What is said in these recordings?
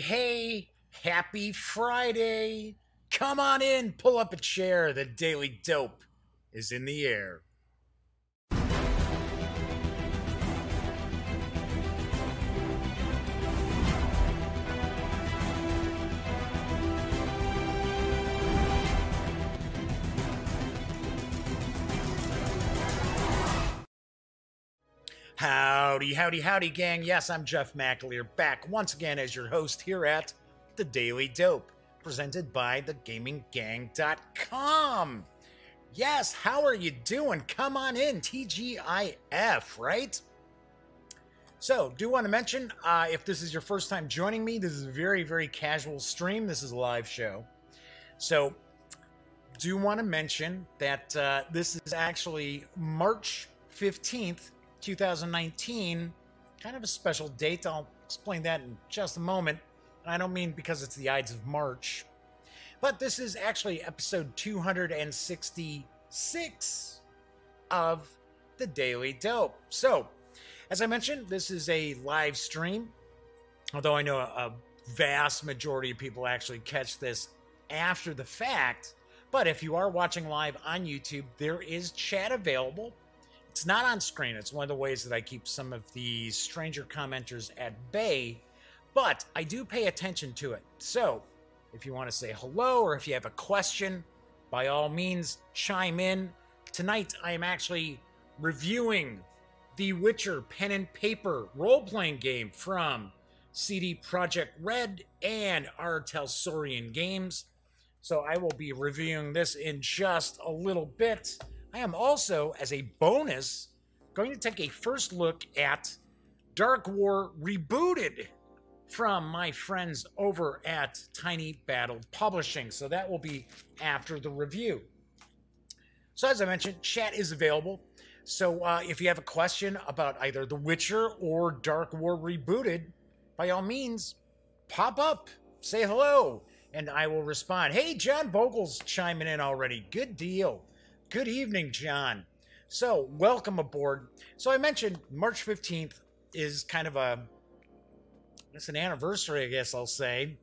hey, happy Friday. Come on in, pull up a chair. The Daily Dope is in the air. Howdy, howdy, howdy, gang. Yes, I'm Jeff McAleer, back once again as your host here at The Daily Dope, presented by thegaminggang.com. Yes, how are you doing? Come on in, TGIF, right? So, do want to mention, if this is your first time joining me, this is a very, very casual stream. This is a live show. So, do want to mention that this is actually March 15th, 2019, kind of a special date. I'll explain that in just a moment. I don't mean because it's the Ides of March, but this is actually episode 266 of The Daily Dope. So, as I mentioned, this is a live stream, although I know a vast majority of people actually catch this after the fact. But if you are watching live on YouTube, there is chat available. It's not on screen. It's one of the ways that I keep some of the stranger commenters at bay, but I do pay attention to it. So if you want to say hello or if you have a question, by all means, chime in. Tonight, I am actually reviewing the Witcher pen and paper role-playing game from CD Projekt Red and our Talsorian Games. So I will be reviewing this in just a little bit. I am also, as a bonus, going to take a first look at Dark War Rebooted from my friends over at Tiny Battle Publishing. So that will be after the review. So as I mentioned, chat is available. So if you have a question about either The Witcher or Dark War Rebooted, by all means, pop up, say hello, and I will respond. Hey, John Vogel's chiming in already. Good deal. Good evening, John. So, welcome aboard. So, I mentioned March 15th is kind of it's an anniversary, I guess I'll say.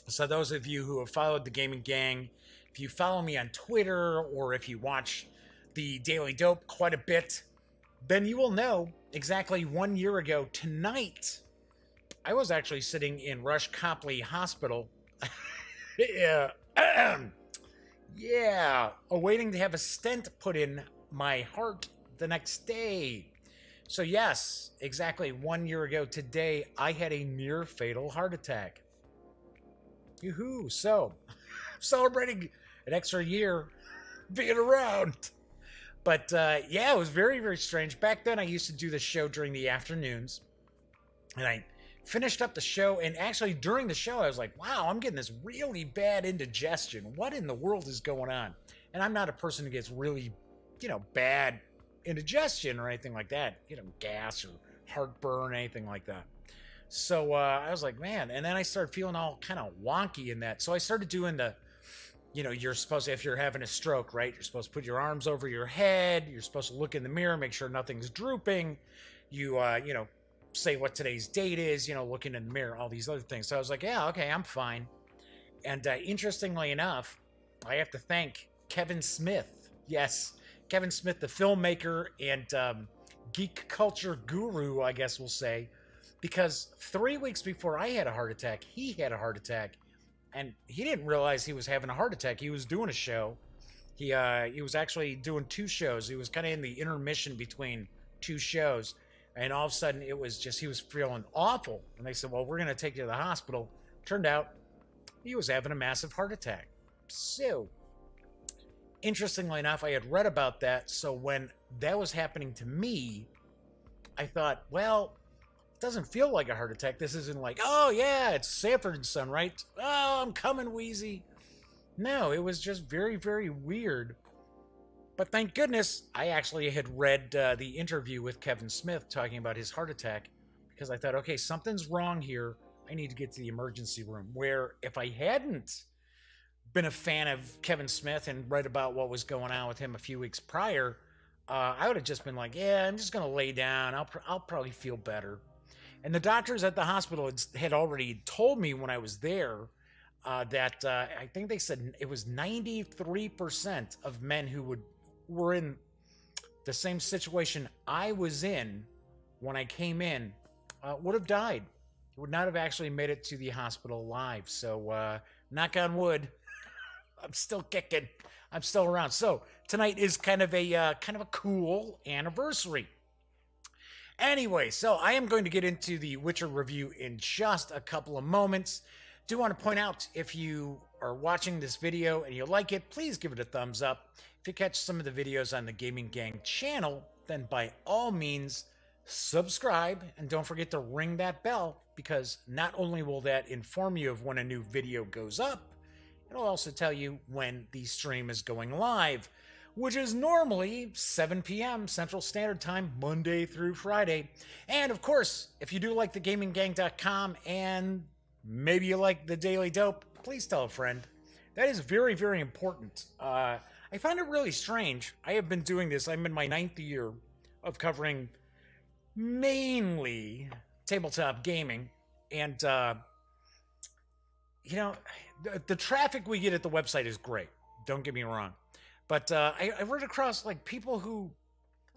So, those of you who have followed the Gaming Gang, if you follow me on Twitter or if you watch the Daily Dope quite a bit, then you will know exactly 1 year ago tonight, I was actually sitting in Rush Copley Hospital. Yeah. Yeah, awaiting to have a stent put in my heart the next day. So yes, exactly 1 year ago today, I had a near fatal heart attack. Yoo-hoo, so celebrating an extra year being around. But yeah, it was very, very strange. Back then, I used to do the show during the afternoons, and I finished up the show, and actually during the show I was like, wow, I'm getting this really bad indigestion. What in the world is going on? And I'm not a person who gets really, bad indigestion or anything like that, gas or heartburn or anything like that. So I was like, man, and then I started feeling all kind of wonky in that. So I started doing the, you're supposed to, if you're having a stroke, right, you're supposed to put your arms over your head, you're supposed to look in the mirror, make sure nothing's drooping, you say what today's date is, looking in the mirror, all these other things. So I was like, yeah, okay, I'm fine. And interestingly enough, I have to thank Kevin Smith. Yes, Kevin Smith, the filmmaker and geek culture guru, I guess we'll say, because 3 weeks before I had a heart attack, he had a heart attack, and he didn't realize he was having a heart attack. He was doing a show. He was actually doing two shows. He was kind of in the intermission between two shows. And all of a sudden, it was just, he was feeling awful. And they said, well, we're going to take you to the hospital. Turned out, he was having a massive heart attack. So, interestingly enough, I had read about that. So when that was happening to me, I thought, well, it doesn't feel like a heart attack. This isn't like, oh, yeah, it's Sanford & Son, right? Oh, I'm coming wheezy. No, it was just very, very weird. But thank goodness I actually had read the interview with Kevin Smith talking about his heart attack, because I thought, okay, something's wrong here. I need to get to the emergency room. Where if I hadn't been a fan of Kevin Smith and read about what was going on with him a few weeks prior, I would have just been like, yeah, I'm just going to lay down. I'll probably feel better. And the doctors at the hospital had already told me when I was there that I think they said it was 93% of men who were in the same situation I was in when I came in would have died. Would not have actually made it to the hospital alive. So knock on wood, I'm still kicking. I'm still around. So tonight is kind of a cool anniversary. Anyway, so I am going to get into the Witcher review in just a couple of moments. Do want to point out, if you are watching this video and you like it, please give it a thumbs up. If you catch some of the videos on the Gaming Gang channel, then by all means, subscribe, and don't forget to ring that bell, because not only will that inform you of when a new video goes up, it'll also tell you when the stream is going live, which is normally 7 p.m. Central Standard Time, Monday through Friday. And of course, if you do like thegaminggang.com and maybe you like the Daily Dope, please tell a friend. That is very, very important. I find it really strange. I have been doing this. I'm in my 9th year of covering mainly tabletop gaming. And, you know, the traffic we get at the website is great. Don't get me wrong. But I run across like people who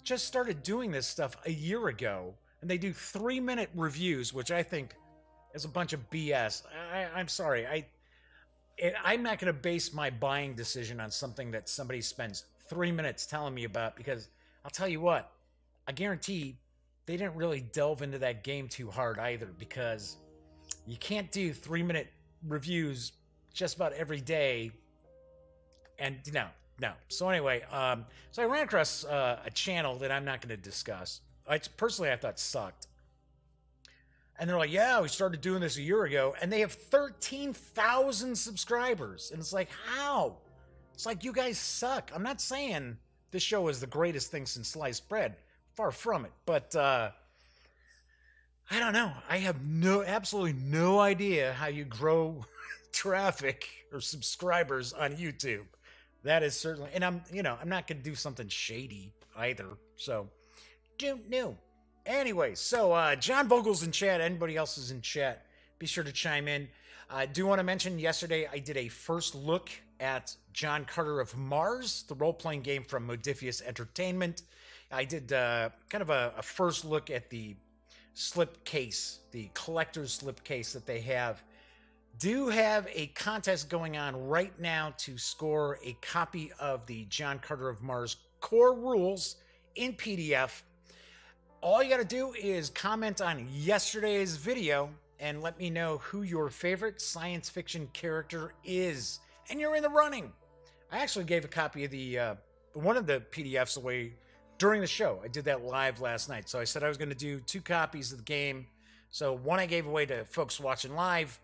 just started doing this stuff a year ago, and they do 3-minute reviews, which I think is a bunch of BS. I'm sorry. I'm not going to base my buying decision on something that somebody spends 3 minutes telling me about, because I'll tell you what, I guarantee they didn't really delve into that game too hard either, because you can't do 3-minute reviews just about every day. And no. So anyway, so I ran across a channel that I'm not going to discuss. Personally, I thought sucked. And they're like, yeah, we started doing this a year ago, and they have 13,000 subscribers. And it's like, how? It's like, you guys suck. I'm not saying this show is the greatest thing since sliced bread. Far from it. But I don't know. I have absolutely no idea how you grow traffic or subscribers on YouTube. That is certainly, and I'm not going to do something shady either. So, don't know. Anyway, so John Vogel's in chat. Anybody else is in chat, be sure to chime in. I do want to mention, yesterday I did a first look at John Carter of Mars, the role-playing game from Modifius Entertainment. I did kind of a first look at the slipcase, the collector's slipcase that they have. Do have a contest going on right now to score a copy of the John Carter of Mars core rules in PDF. All you got to do is comment on yesterday's video and let me know who your favorite science fiction character is, and you're in the running. I actually gave a copy of the one of the PDFs away during the show. I did that live last night. So I said I was going to do 2 copies of the game. So one I gave away to folks watching live,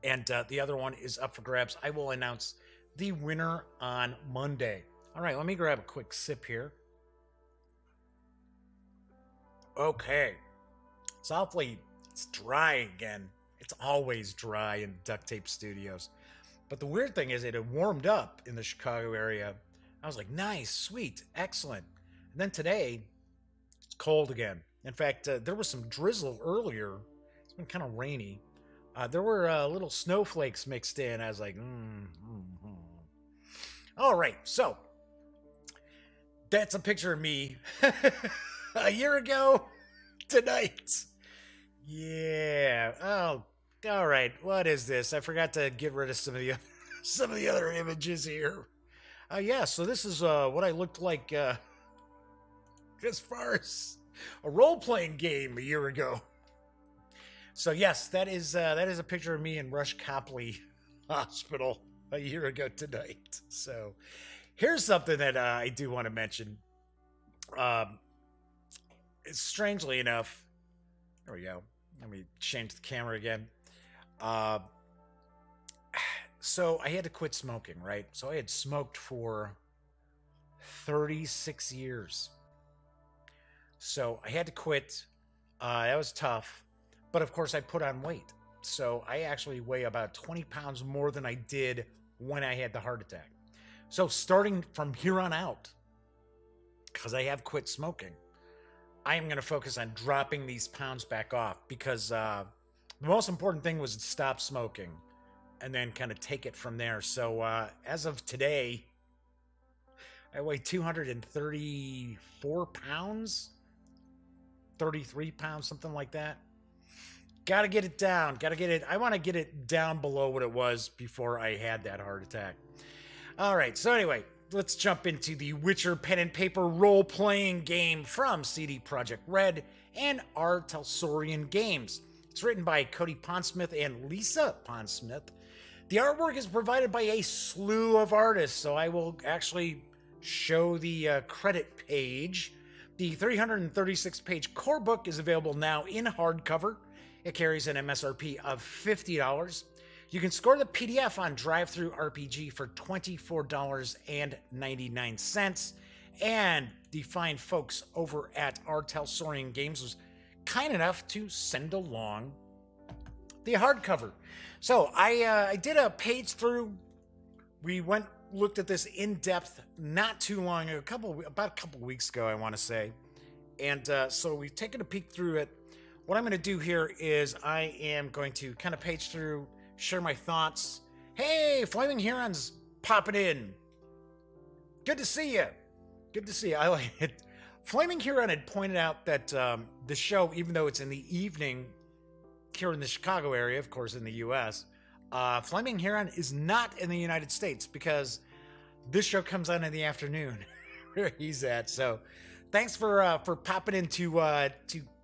and the other one is up for grabs. I will announce the winner on Monday. All right, let me grab a quick sip here. Okay. It's dry again. It's always dry in Duct Tape Studios. But the weird thing is, it had warmed up in the Chicago area. I was like, nice, sweet, excellent. And then today, it's cold again. In fact, there was some drizzle earlier. It's been kind of rainy. There were little snowflakes mixed in. I was like, All right, so that's a picture of me a year ago tonight. Yeah. Oh, all right. What is this? I forgot to get rid of some of the other images here. Yeah. So this is what I looked like as far as a role-playing game a year ago. So yes, that is a picture of me in Rush Copley Hospital a year ago tonight. So here's something that I do want to mention. Strangely enough, there we go. Let me change the camera again. So I had to quit smoking, right? So I had smoked for 36 years. So I had to quit. That was tough. But of course, I put on weight. So I actually weigh about 20 pounds more than I did when I had the heart attack. So starting from here on out, because I have quit smoking, I am going to focus on dropping these pounds back off because the most important thing was to stop smoking and then kind of take it from there. So as of today, I weigh 234 pounds, 33 pounds, something like that. Got to get it down. Got to get it. I want to get it down below what it was before I had that heart attack. All right. So anyway, let's jump into the Witcher pen and paper role-playing game from CD Projekt Red and Talsorian Games. It's written by Cody Pondsmith and Lisa Pondsmith. The artwork is provided by a slew of artists, so I will actually show the credit page. The 336-page core book is available now in hardcover. It carries an MSRP of $50. You can score the PDF on DriveThruRPG for $24.99. And the fine folks over at Talsorian Games was kind enough to send along the hardcover. So I did a page through. We looked at this in depth not too long ago, about a couple weeks ago, I want to say. And so we've taken a peek through it. What I'm going to do here is I am going to kind of page through, share my thoughts. Hey, Flaming Huron's popping in. Good to see you. Good to see you. I like it. Flaming Huron had pointed out that the show, even though it's in the evening here in the Chicago area, of course in the U.S., Flaming Huron is not in the United States because this show comes on in the afternoon where he's at. So thanks for popping in to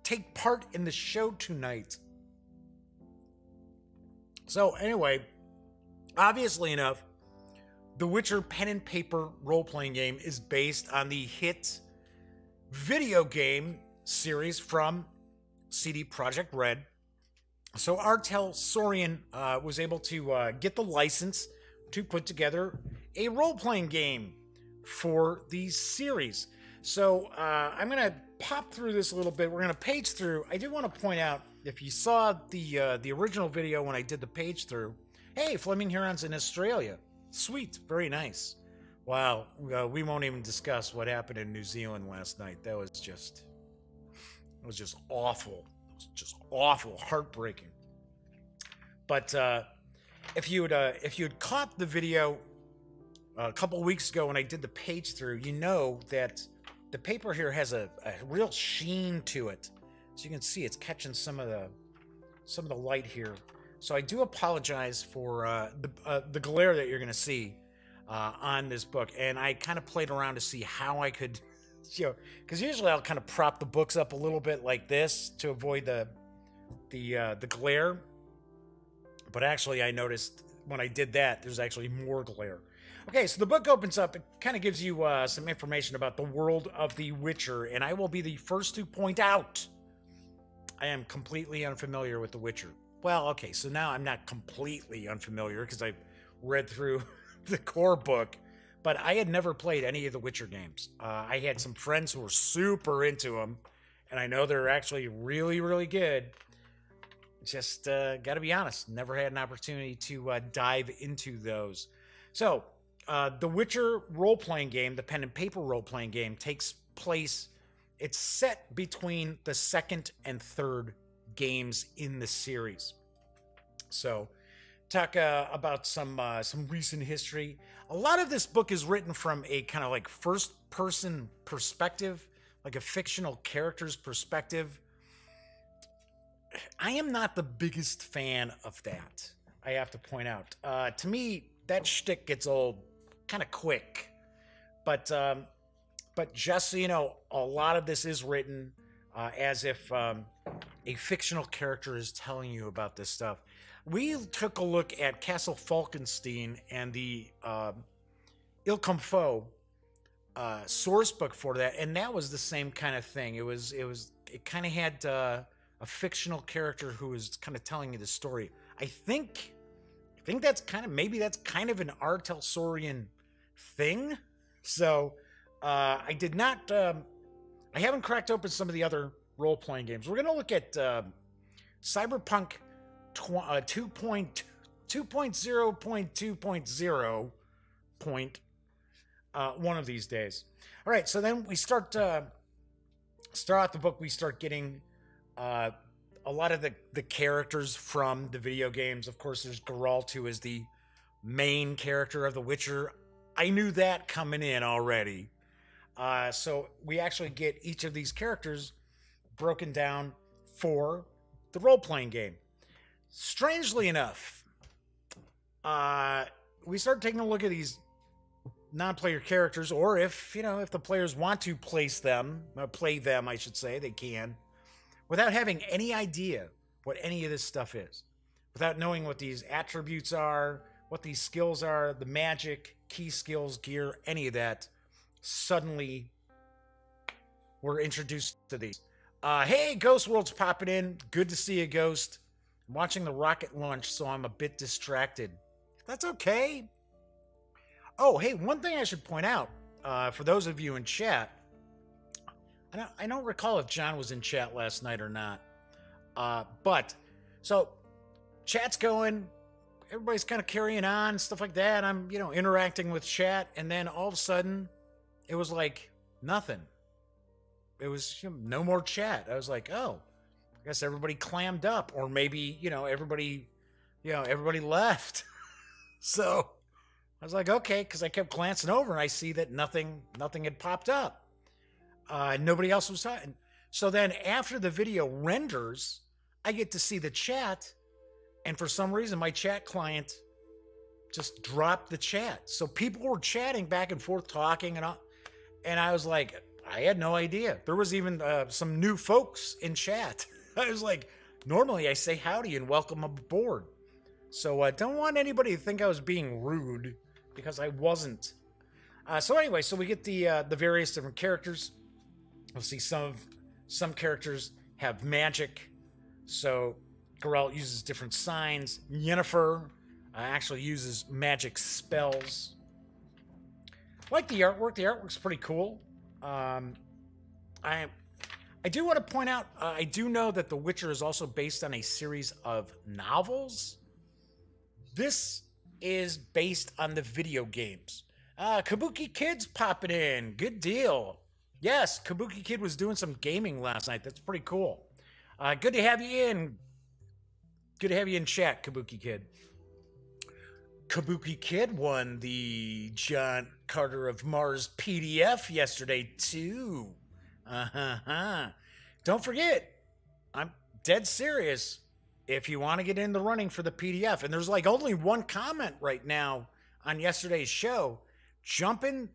take part in the show tonight. So anyway, obviously enough, the Witcher pen and paper role-playing game is based on the hit video game series from CD Projekt Red. So Talsorian was able to get the license to put together a role-playing game for the series. So I'm going to pop through this a little bit. We're going to page through. I do want to point out, if you saw the original video when I did the page through, hey, Flaming Huron's in Australia. Sweet. Very nice. Wow. We won't even discuss what happened in New Zealand last night. That was just awful. It was just awful. Heartbreaking. But if you had caught the video a couple weeks ago when I did the page through, you know that the paper here has a real sheen to it. So you can see it's catching some of the light here. So I do apologize for the glare that you're going to see on this book. And I kind of played around to see how I could, because usually I'll kind of prop the books up a little bit like this to avoid the glare. But actually, I noticed when I did that, there's actually more glare. Okay, so the book opens up. It kind of gives you some information about the world of The Witcher, and I will be the first to point out I am completely unfamiliar with The Witcher. Well, okay, so now I'm not completely unfamiliar because I've read through the core book, but I had never played any of the Witcher games. I had some friends who were super into them, and I know they're actually really, really good. Just got to be honest, never had an opportunity to dive into those. So, the Witcher role-playing game, the pen and paper role-playing game, takes place, it's set between the second and third games in the series. So, talk about some recent history. A lot of this book is written from a kind of like first-person perspective, like a fictional character's perspective. I am not the biggest fan of that, I have to point out. To me, that shtick gets old kind of quick. But just so you know, a lot of this is written as if a fictional character is telling you about this stuff. We took a look at Castle Falkenstein and the Il Comfort source book for that, and that was the same kind of thing. It kind of had a fictional character who was kind of telling you the story. I think that's kind of, maybe that's kind of an Talsorian thing. So I did not, I haven't cracked open some of the other role-playing games. We're going to look at Cyberpunk 2.0.2.0 one of these days. All right, so then we start start out the book, we start getting a lot of the characters from the video games. Of course, there's Geralt, who is the main character of The Witcher. I knew that coming in already. So we actually get each of these characters broken down for the role-playing game. Strangely enough, we started taking a look at these non-player characters, or if the players want to play them, I should say, they can, without having any idea what any of this stuff is, without knowing what these attributes are, what these skills are, the magic, key skills, gear, any of that. Suddenly, we're introduced to these. Hey, Ghost World's popping in. Good to see you, Ghost. I'm watching the rocket launch, so I'm a bit distracted. That's okay. Oh, hey, one thing I should point out, for those of you in chat, I don't recall if John was in chat last night or not, but, so, chat's going, everybody's kind of carrying on, stuff like that. I'm, interacting with chat, and then all of a sudden, it was like nothing. It was no more chat. I was like, oh, I guess everybody clammed up, or maybe, everybody left. So I was like, okay, because I kept glancing over and I see that nothing had popped up. Nobody else was talking. So then after the video renders, I get to see the chat, and for some reason my chat client just dropped the chat. So people were chatting back and forth, talking and all, and I was like, I had no idea. There was even some new folks in chat. I was like, normally I say howdy and welcome aboard. So I don't want anybody to think I was being rude, because I wasn't. So anyway, so we get the various different characters. We'll see some characters have magic. So Geralt uses different signs. Yennefer actually uses magic spells. I like the artwork. The artwork's pretty cool. I do want to point out, I do know that The Witcher is also based on a series of novels. This is based on the video games. Kabuki Kid's popping in. Good deal. Yes, Kabuki Kid was doing some gaming last night. That's pretty cool. Good to have you in. Good to have you in chat, Kabuki Kid. Kabuki Kid won the John Carter of Mars PDF yesterday, too. Don't forget, I'm dead serious. If you want to get in the running for the PDF, and there's like only one comment right now on yesterday's show, jump in,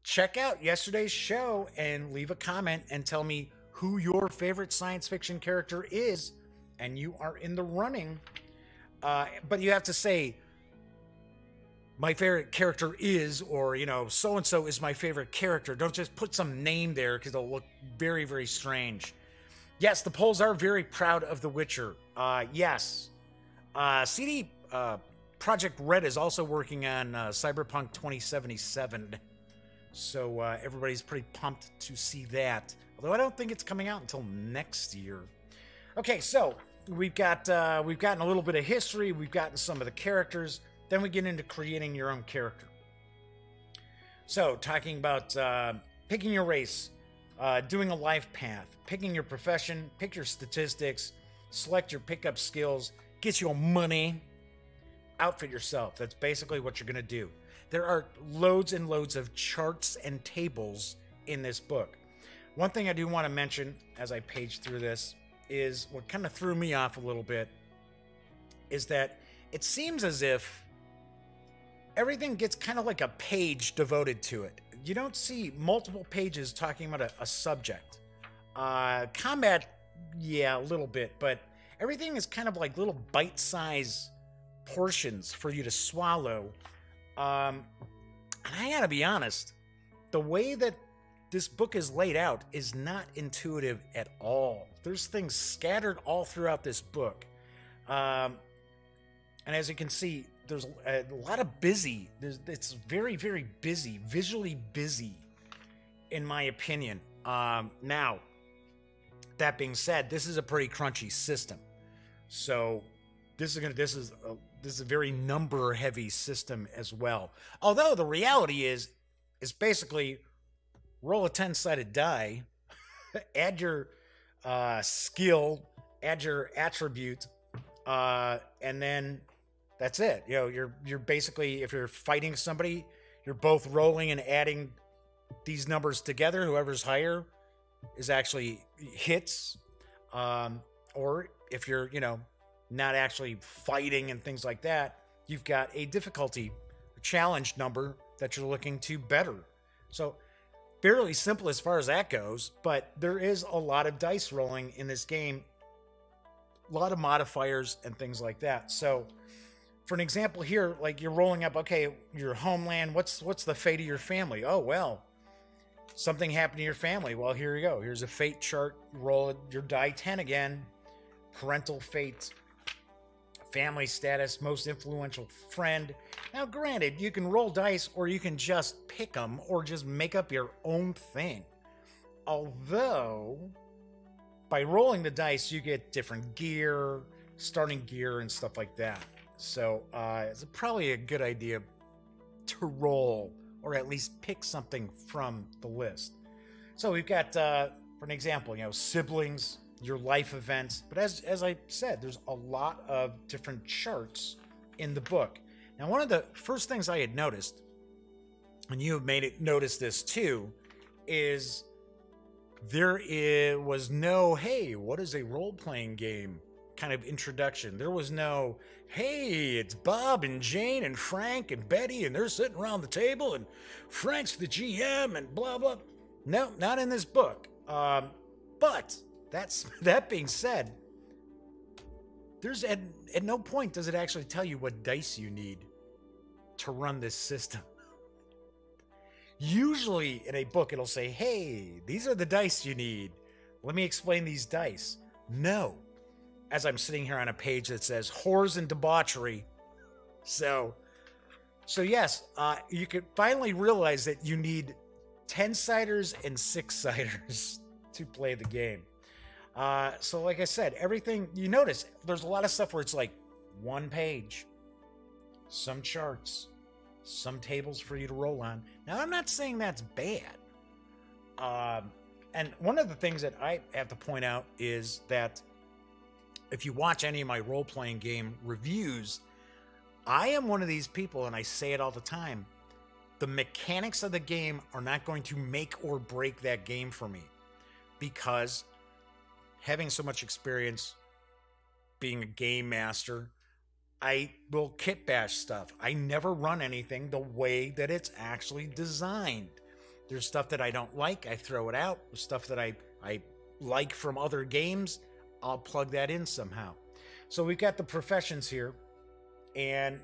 check out yesterday's show, and leave a comment and tell me who your favorite science fiction character is, and you are in the running. But you have to say, my favorite character is, or, so-and-so is my favorite character. Don't just put some name there, because it'll look very, very strange. Yes, the polls are very proud of The Witcher. Yes. CD Projekt Red is also working on Cyberpunk 2077. So everybody's pretty pumped to see that. Although I don't think it's coming out until next year. Okay, so we've gotten a little bit of history. We've gotten some of the characters. Then we get into creating your own character. So talking about picking your race, doing a life path, picking your profession, pick your statistics, select your pickup skills, get your money, outfit yourself. That's basically what you're going to do. There are loads and loads of charts and tables in this book. One thing I do want to mention as I page through this is what kind of threw me off a little bit is that it seems as if everything gets kind of like a page devoted to it. You don't see multiple pages talking about a subject. Combat, yeah, a little bit, but everything is kind of like little bite-sized portions for you to swallow. And I gotta be honest, the way that this book is laid out is not intuitive at all. There's things scattered all throughout this book. And as you can see, there's a lot of busy. It's very, very busy, visually busy, in my opinion. Now, that being said, this is a pretty crunchy system. So this is a very number-heavy system as well. Although the reality is basically roll a 10-sided die add your skill, add your attribute, and then that's it. You know, you're basically, if you're fighting somebody, you're both rolling and adding these numbers together. Whoever's higher is actually hits. Or if you're, you know, not actually fighting and things like that, you've got a difficulty, a challenge number that you're looking to better. So fairly simple as far as that goes, but there is a lot of dice rolling in this game, a lot of modifiers and things like that. So for an example here, like you're rolling up, okay, your homeland, what's the fate of your family? Oh, well, something happened to your family. Well, here you go. Here's a fate chart. Roll your die 10 again. Parental fate, family status, most influential friend. Now, granted, you can roll dice or you can just pick them or just make up your own thing. Although, by rolling the dice, you get different gear, starting gear, and stuff like that. So, it's probably a good idea to roll or at least pick something from the list. So we've got, for an example, you know, siblings, your life events. But as I said, there's a lot of different charts in the book. Now, one of the first things I had noticed, and you have made it notice this too, is there was no, hey, what is a role-playing game kind of introduction. There was no, hey, it's Bob and Jane and Frank and Betty and they're sitting around the table and Frank's the GM and blah, blah. No, not in this book. But that being said, there's at no point does it actually tell you what dice you need to run this system. Usually in a book, it'll say, hey, these are the dice you need. Let me explain these dice. No. As I'm sitting here on a page that says whores and debauchery. So yes, you could finally realize that you need 10-siders and 6-siders to play the game. So like I said, everything, you notice, there's a lot of stuff where it's like one page, some charts, some tables for you to roll on. Now, I'm not saying that's bad. And one of the things that I have to point out is that if you watch any of my role-playing game reviews, I am one of these people, and I say it all the time, the mechanics of the game are not going to make or break that game for me. Because having so much experience being a game master, I will kit bash stuff. I never run anything the way that it's actually designed. There's stuff that I don't like, I throw it out. There's stuff that I like from other games, I'll plug that in somehow. So we've got the professions here, and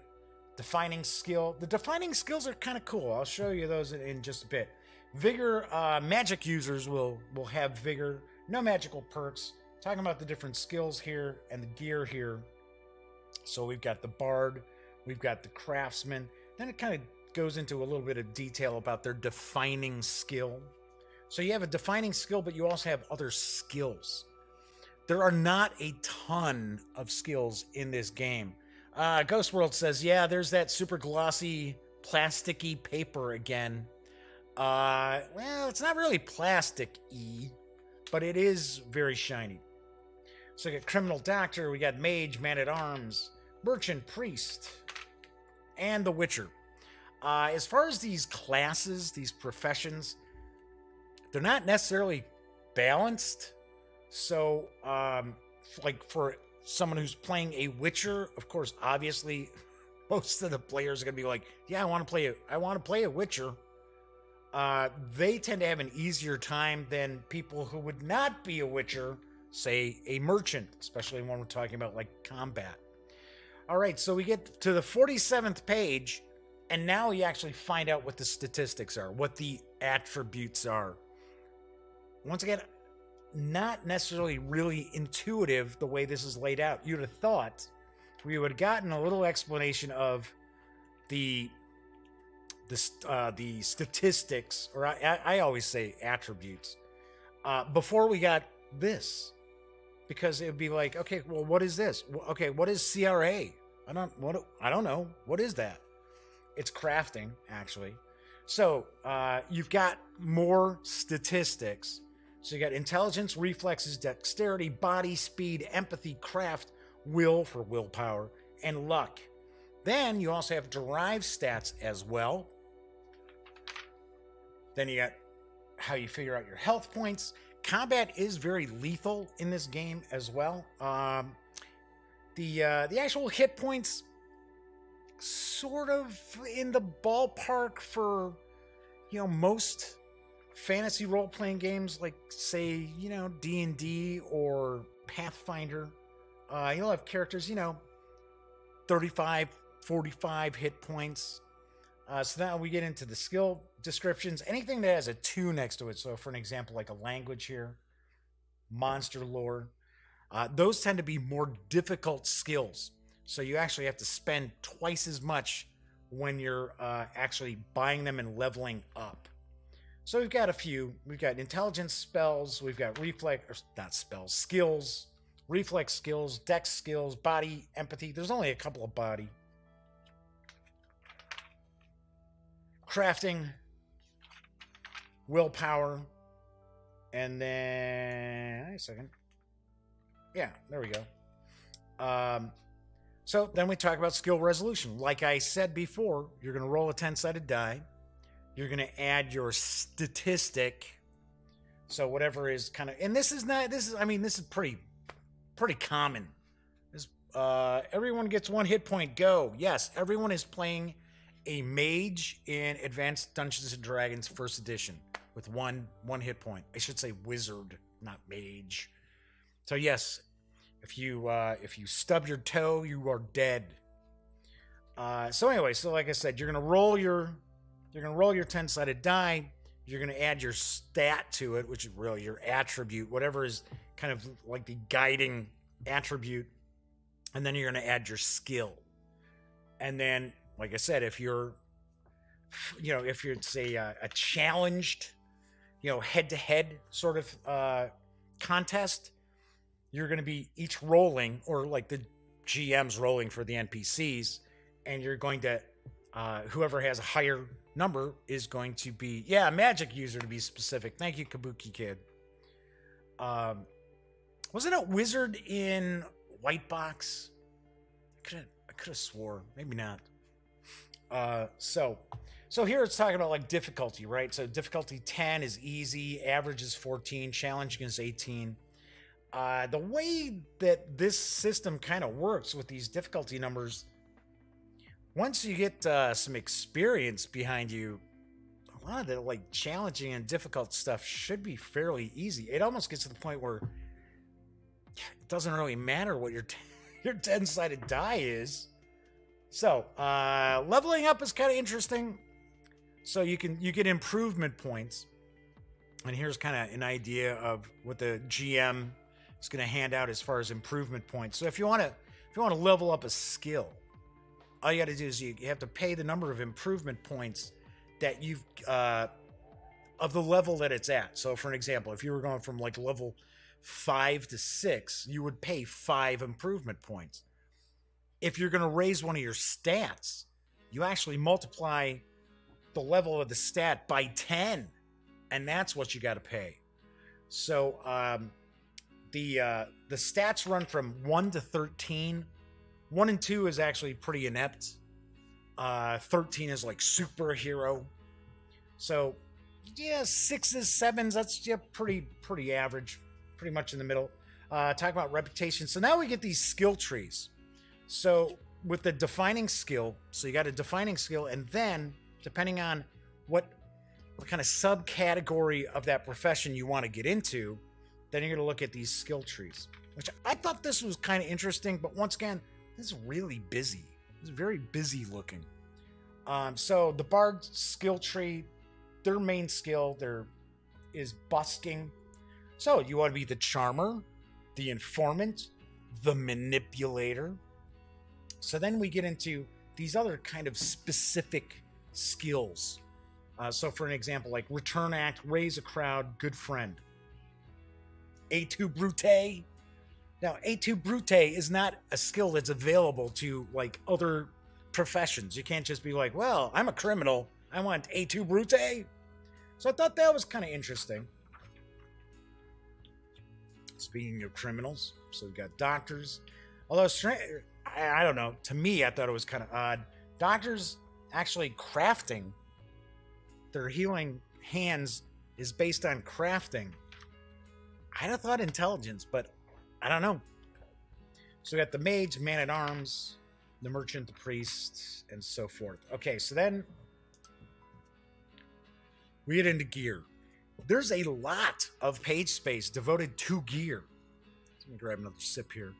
defining skill. The defining skills are kind of cool. I'll show you those in just a bit. Vigor, magic users will have vigor. No magical perks. Talking about the different skills here and the gear here. So we've got the bard, we've got the craftsman. Then it kind of goes into a little bit of detail about their defining skill. So you have a defining skill, but you also have other skills. There are not a ton of skills in this game. Ghost World says, yeah, there's that super glossy, plasticky paper again. Well, it's not really plastic-y, but it is very shiny. So we got Criminal Doctor, we got Mage, Man-at-Arms, Merchant, Priest, and the Witcher. As far as these classes, these professions, they're not necessarily balanced. So, like for someone who's playing a Witcher, of course, obviously, most of the players are going to be like, yeah, I want to play a Witcher. They tend to have an easier time than people who would not be a Witcher, say a merchant, especially when we're talking about like combat. All right, so we get to the 47th page, and now we actually find out what the statistics are, what the attributes are. Once again, not necessarily really intuitive the way this is laid out. You'd have thought we would have gotten a little explanation of the statistics, or I always say attributes, before we got this. Because it would be like, okay, well, what is this? Okay, what is CRA? I don't know. What is that? It's crafting, actually. So you've got more statistics, So you got intelligence, reflexes, dexterity, body, speed, empathy, craft, will for willpower, and luck. Then you also have derived stats as well. Then you got how you figure out your health points. Combat is very lethal in this game as well. The actual hit points, sort of in the ballpark for, most fantasy role-playing games, like, say, D&D or Pathfinder. You'll have characters, 35, 45 hit points. So now we get into the skill descriptions. Anything that has a 2 next to it. So for an example, like a language here, monster lore. Those tend to be more difficult skills. So you actually have to spend twice as much when you're actually buying them and leveling up. So we've got a few. We've got intelligence spells. We've got skills. Reflex skills, dex skills, body, empathy. There's only a couple of body. Crafting, willpower, and then... Wait a second. Yeah, there we go. So then we talk about skill resolution. Like I said before, you're going to roll a 10-sided die. You're going to add your statistic. So whatever is kind of... And this is pretty common. Everyone gets 1 hit point. Go. Yes, everyone is playing a mage in Advanced Dungeons and Dragons First Edition with one hit point. I should say wizard, not mage. So yes, if you stub your toe, you are dead. So anyway, so like I said, you're gonna roll your 10-sided die. You're gonna add your stat to it, which is really your attribute, whatever is kind of like the guiding attribute, and then you're gonna add your skill. And then, like I said, if you're say a challenged, head-to-head sort of contest, you're going to be each rolling, or like the GM's rolling for the NPCs, and you're going to, whoever has a higher number is going to be, magic user to be specific. Thank you, Kabuki Kid. Wasn't it wizard in White Box? I could have swore, maybe not. So here it's talking about like difficulty, right? So difficulty 10 is easy, average is 14, challenging is 18. The way that this system kind of works with these difficulty numbers, once you get some experience behind you, a lot of the like challenging and difficult stuff should be fairly easy. It almost gets to the point where it doesn't really matter what your 10-sided die is. So, leveling up is kind of interesting. So you get improvement points. And here's kind of an idea of what the GM is going to hand out as far as improvement points. So if you want to level up a skill, all you got to do is you have to pay the number of improvement points that you've of the level that it's at. So for an example, if you were going from like level 5 to 6, you would pay 5 improvement points. If you're going to raise one of your stats, you actually multiply the level of the stat by 10, and that's what you got to pay. So the stats run from 1 to 13. 1 and 2 is actually pretty inept. 13 is like superhero. So yeah, 6s, 7s, that's pretty average, pretty much in the middle. Talk about reputation. So now we get these skill trees. So with the defining skill, so you got a defining skill, and then depending on what kind of subcategory of that profession you want to get into, then you're going to look at these skill trees, which I thought this was kind of interesting, but once again, this is really busy. It's very busy looking. So the bard skill tree, their main skill is busking. So you want to be the charmer, the informant, the manipulator. So then we get into these other kind of specific skills. So for an example, like return act, raise a crowd, good friend. A2 Brute. Now, A2 Brute is not a skill that's available to like other professions. You can't just be like, well, I'm a criminal, I want A2 Brute. So I thought that was kind of interesting. Speaking of criminals, so we've got doctors. Although, I don't know. To me, I thought it was kind of odd. Doctors actually crafting their healing hands is based on crafting. I'd have thought intelligence, but I don't know. So we got the mage, man-at-arms, the merchant, the priest, and so forth. Okay, so then we get into gear. There's a lot of page space devoted to gear. Let me grab another sip here.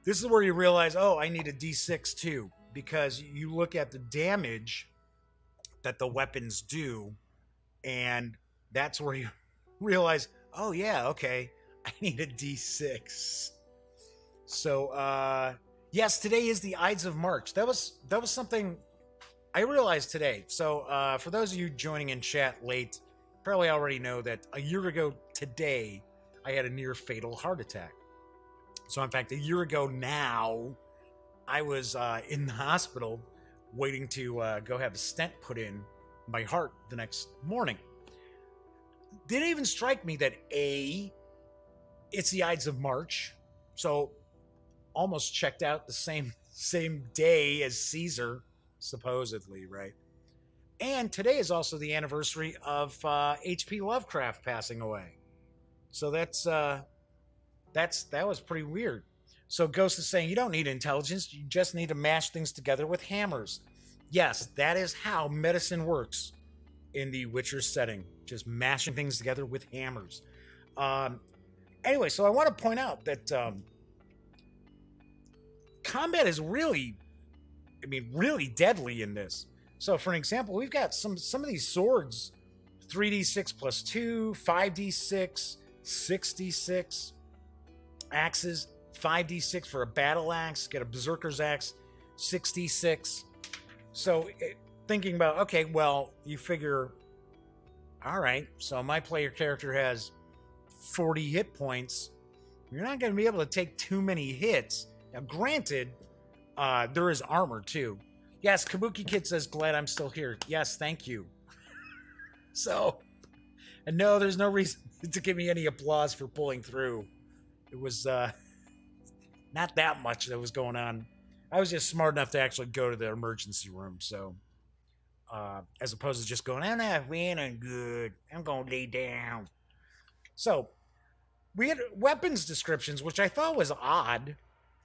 This is where you realize, oh, I need a D6 too, because you look at the damage that the weapons do, and that's where you realize, oh yeah, okay, I need a D6. So, yes, today is the Ides of March. That was something I realized today. So, for those of you joining in chat late, probably already know that a year ago today, I had a near fatal heart attack. So, in fact, a year ago now, I was in the hospital waiting to go have a stent put in my heart the next morning. Didn't even strike me that it's the Ides of March, so almost checked out the same day as Caesar, supposedly, right? And today is also the anniversary of H.P. Lovecraft passing away. So that was pretty weird. So Ghost is saying you don't need intelligence, you just need to mash things together with hammers. Yes, that is how medicine works in the Witcher setting. Just mashing things together with hammers. Anyway, so I want to point out that combat is really deadly in this. So for an example, we've got some of these swords, 3d6 plus 2, 5d6, 6d6, axes, 5d6 for a battle axe, get a berserker's axe, 6d6. So thinking about, okay, well, you figure, all right, so my player character has 40 hit points. You're not going to be able to take too many hits. Now, granted, there is armor, too. Yes, Kabuki Kid says, glad I'm still here. Yes, thank you. So, and no, there's no reason to give me any applause for pulling through. It was not that much that was going on. I was just smart enough to actually go to the emergency room, so as opposed to just going, I'm not feeling good, I'm going to lay down. So, we had weapons descriptions, which I thought was odd.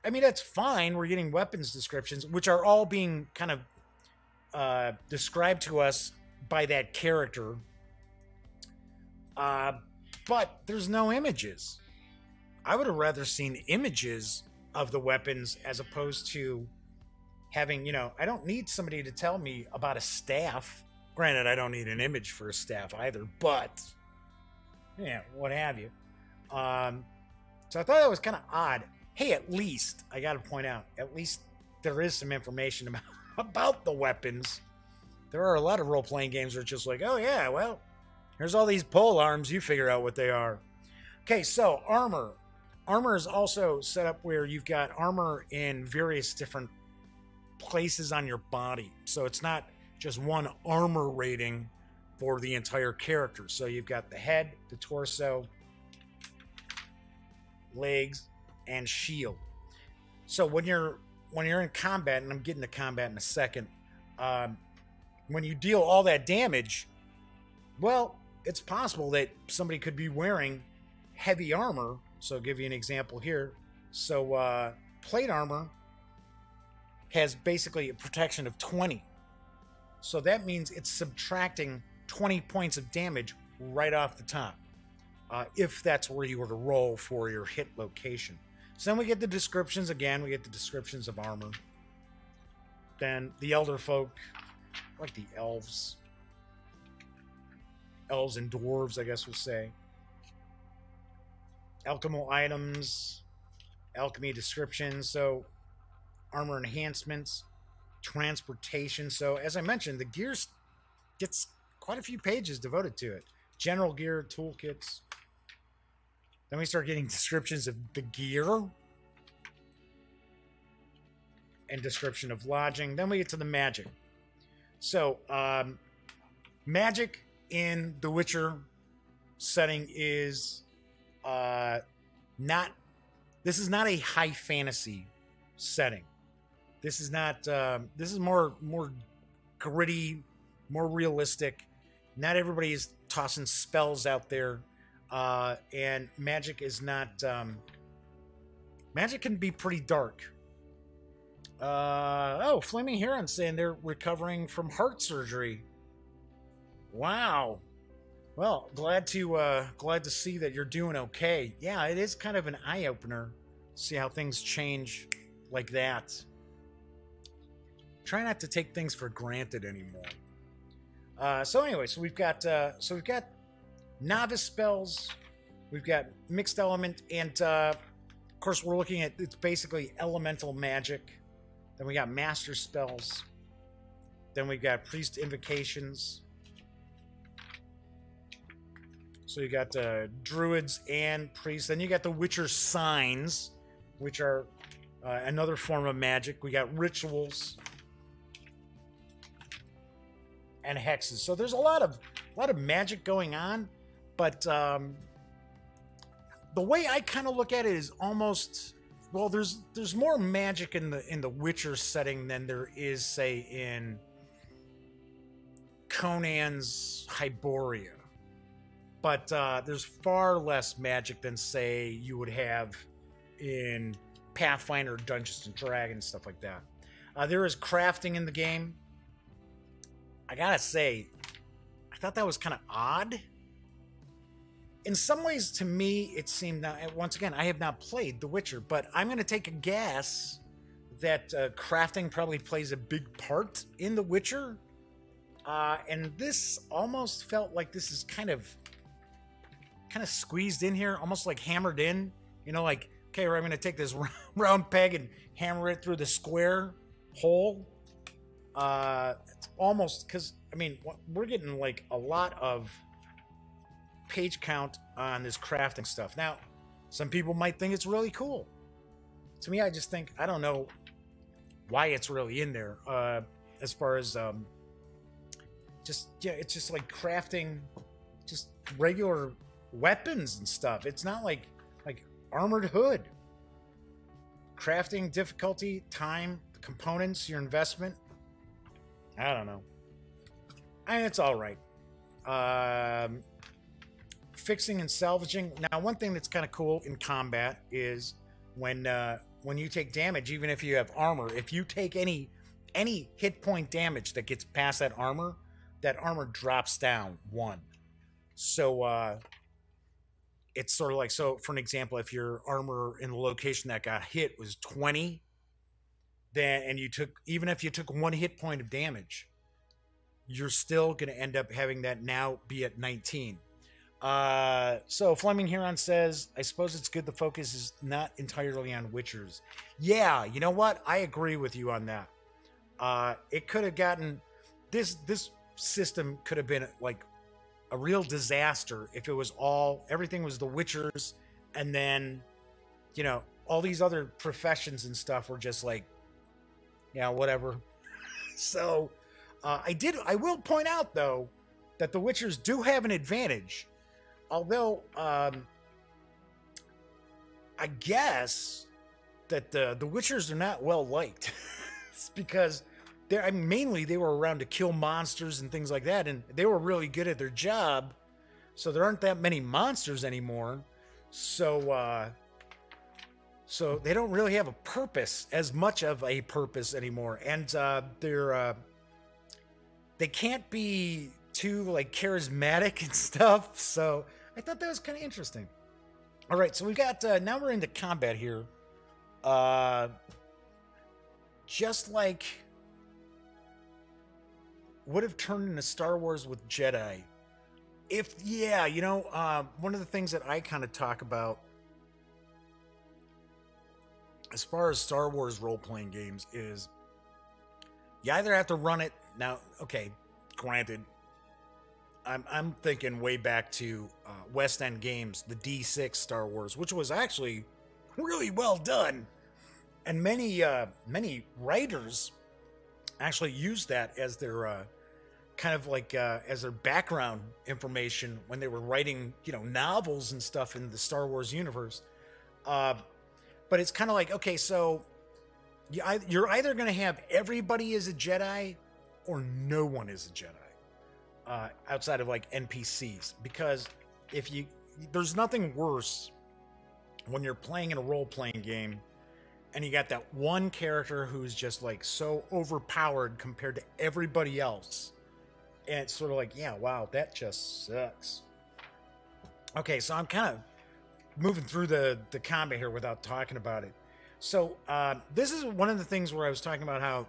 I mean, that's fine. We're getting weapons descriptions, which are all being kind of described to us by that character. But there's no images. I would have rather seen images of the weapons as opposed to having, I don't need somebody to tell me about a staff. Granted, I don't need an image for a staff either, but, yeah, what have you. So I thought that was kind of odd. Hey, at least, I got to point out, at least there is some information about the weapons. There are a lot of role-playing games where it's just like, oh yeah, well, here's all these pole arms, you figure out what they are. Okay, so armor. Armor is also set up where you've got armor in various different places on your body. So it's not just one armor rating for the entire character. So you've got the head, the torso, legs, and shield. So when you're in combat, and I'm getting to combat in a second, when you deal all that damage, well, it's possible that somebody could be wearing heavy armor. So I'll give you an example here. So plate armor has basically a protection of 20. So that means it's subtracting 20 points of damage right off the top, if that's where you were to roll for your hit location. So then we get the descriptions again. We get the descriptions of armor. Then the elder folk, like the elves. Elves and dwarves, I guess we'll say. Alchemical items, alchemy descriptions, so armor enhancements, transportation. So as I mentioned, the gear gets quite a few pages devoted to it. General gear, toolkits. Then we start getting descriptions of the gear and description of lodging. Then we get to the magic. So magic in the Witcher setting is not. This is not a high fantasy setting. This is not. This is more gritty, more realistic. Not everybody is tossing spells out there, and magic is not. Magic can be pretty dark. Oh, Flaming Heron saying they're recovering from heart surgery. Wow. Well, glad to see that you're doing okay. Yeah, it is kind of an eye opener. See how things change like that. Try not to take things for granted anymore. So anyway, so we've got novice spells, we've got mixed element, and of course we're looking at, it's basically elemental magic. Then we got master spells. Then we've got priest invocations. So you got druids and priests. Then you got the Witcher signs, which are another form of magic. We got rituals and hexes. So there's a lot of magic going on, but the way I kind of look at it is almost, well, there's more magic in the Witcher setting than there is, say, in Conan's Hyboria. But there's far less magic than, say, you would have in Pathfinder, Dungeons and Dragons, stuff like that. There is crafting in the game. I gotta say, I thought that was kind of odd. In some ways, to me, it seemed, now, once again, I have not played The Witcher, but I'm going to take a guess that crafting probably plays a big part in The Witcher. And this almost felt like this is kind of squeezed in here, almost like hammered in. You know, like, okay, I'm going to take this round peg and hammer it through the square hole. It's almost, because, I mean, we're getting like a lot of page count on this crafting stuff. Now, some people might think it's really cool. To me, I just think, I don't know why it's really in there. As far as, just, yeah, it's just like crafting just regular weapons and stuff. It's not like Armored Hood. Crafting difficulty, time, components, your investment. I don't know. I mean, it's all right. Fixing and salvaging. Now, one thing that's kind of cool in combat is when you take damage, even if you have armor, if you take any hit point damage that gets past that armor drops down 1. So it's sort of like, so for an example, if your armor in the location that got hit was 20, then, and you took, even if you took 1 hit point of damage, you're still going to end up having that now be at 19. So Fleming Huron says, I suppose it's good the focus is not entirely on Witchers. Yeah, you know what? I agree with you on that. It could have gotten, this system could have been like a real disaster if it was everything was the Witchers, and then, you know, all these other professions and stuff were just like, yeah, whatever. So I will point out though that the Witchers do have an advantage, although I guess that the Witchers are not well liked. It's because I mean, mainly they were around to kill monsters and things like that, and they were really good at their job, so there aren't that many monsters anymore. So so they don't really have a purpose, as much of a purpose anymore, and they can't be too like charismatic and stuff. So I thought that was kind of interesting. All right, so we've got now we're into combat here. Just like would have turned into Star Wars with Jedi. Yeah, you know, one of the things that I kind of talk about as far as Star Wars role-playing games is you either have to run it now. Okay, granted, I'm thinking way back to West End Games, the D6 Star Wars, which was actually really well done, and many writers actually used that as their kind of like as their background information when they were writing, you know, novels and stuff in the Star Wars universe. But it's kind of like, okay, so you're either going to have everybody as a Jedi or no one is a Jedi, outside of like NPCs. Because there's nothing worse when you're playing in a role-playing game and you got that one character who's just like so overpowered compared to everybody else. And it's sort of like, yeah, wow, that just sucks. Okay, so I'm kind of moving through the combat here without talking about it. So this is one of the things where I was talking about how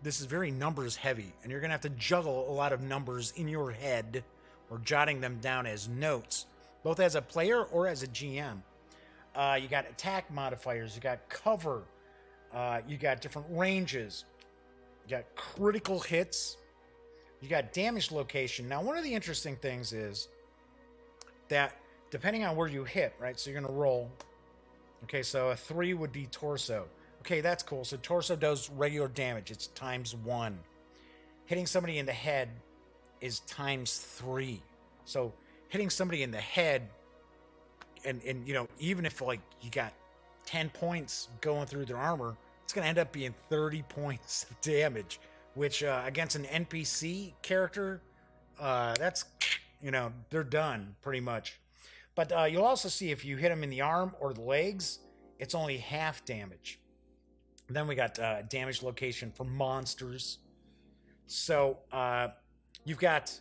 this is very numbers heavy, and you're going to have to juggle a lot of numbers in your head or jotting them down as notes, both as a player or as a GM. You got attack modifiers, you got cover, you got different ranges, you got critical hits, you got damage location. Now, one of the interesting things is that depending on where you hit, right? So you're going to roll. Okay, so a 3 would be torso. Okay, that's cool. So torso does regular damage. It's ×1. Hitting somebody in the head is ×3. So hitting somebody in the head, and you know, even if like you got 10 points going through their armor, it's going to end up being 30 points of damage, which against an NPC character, that's, you know, they're done pretty much. But you'll also see if you hit them in the arm or the legs, it's only half damage. And then we got damage location for monsters. So you've got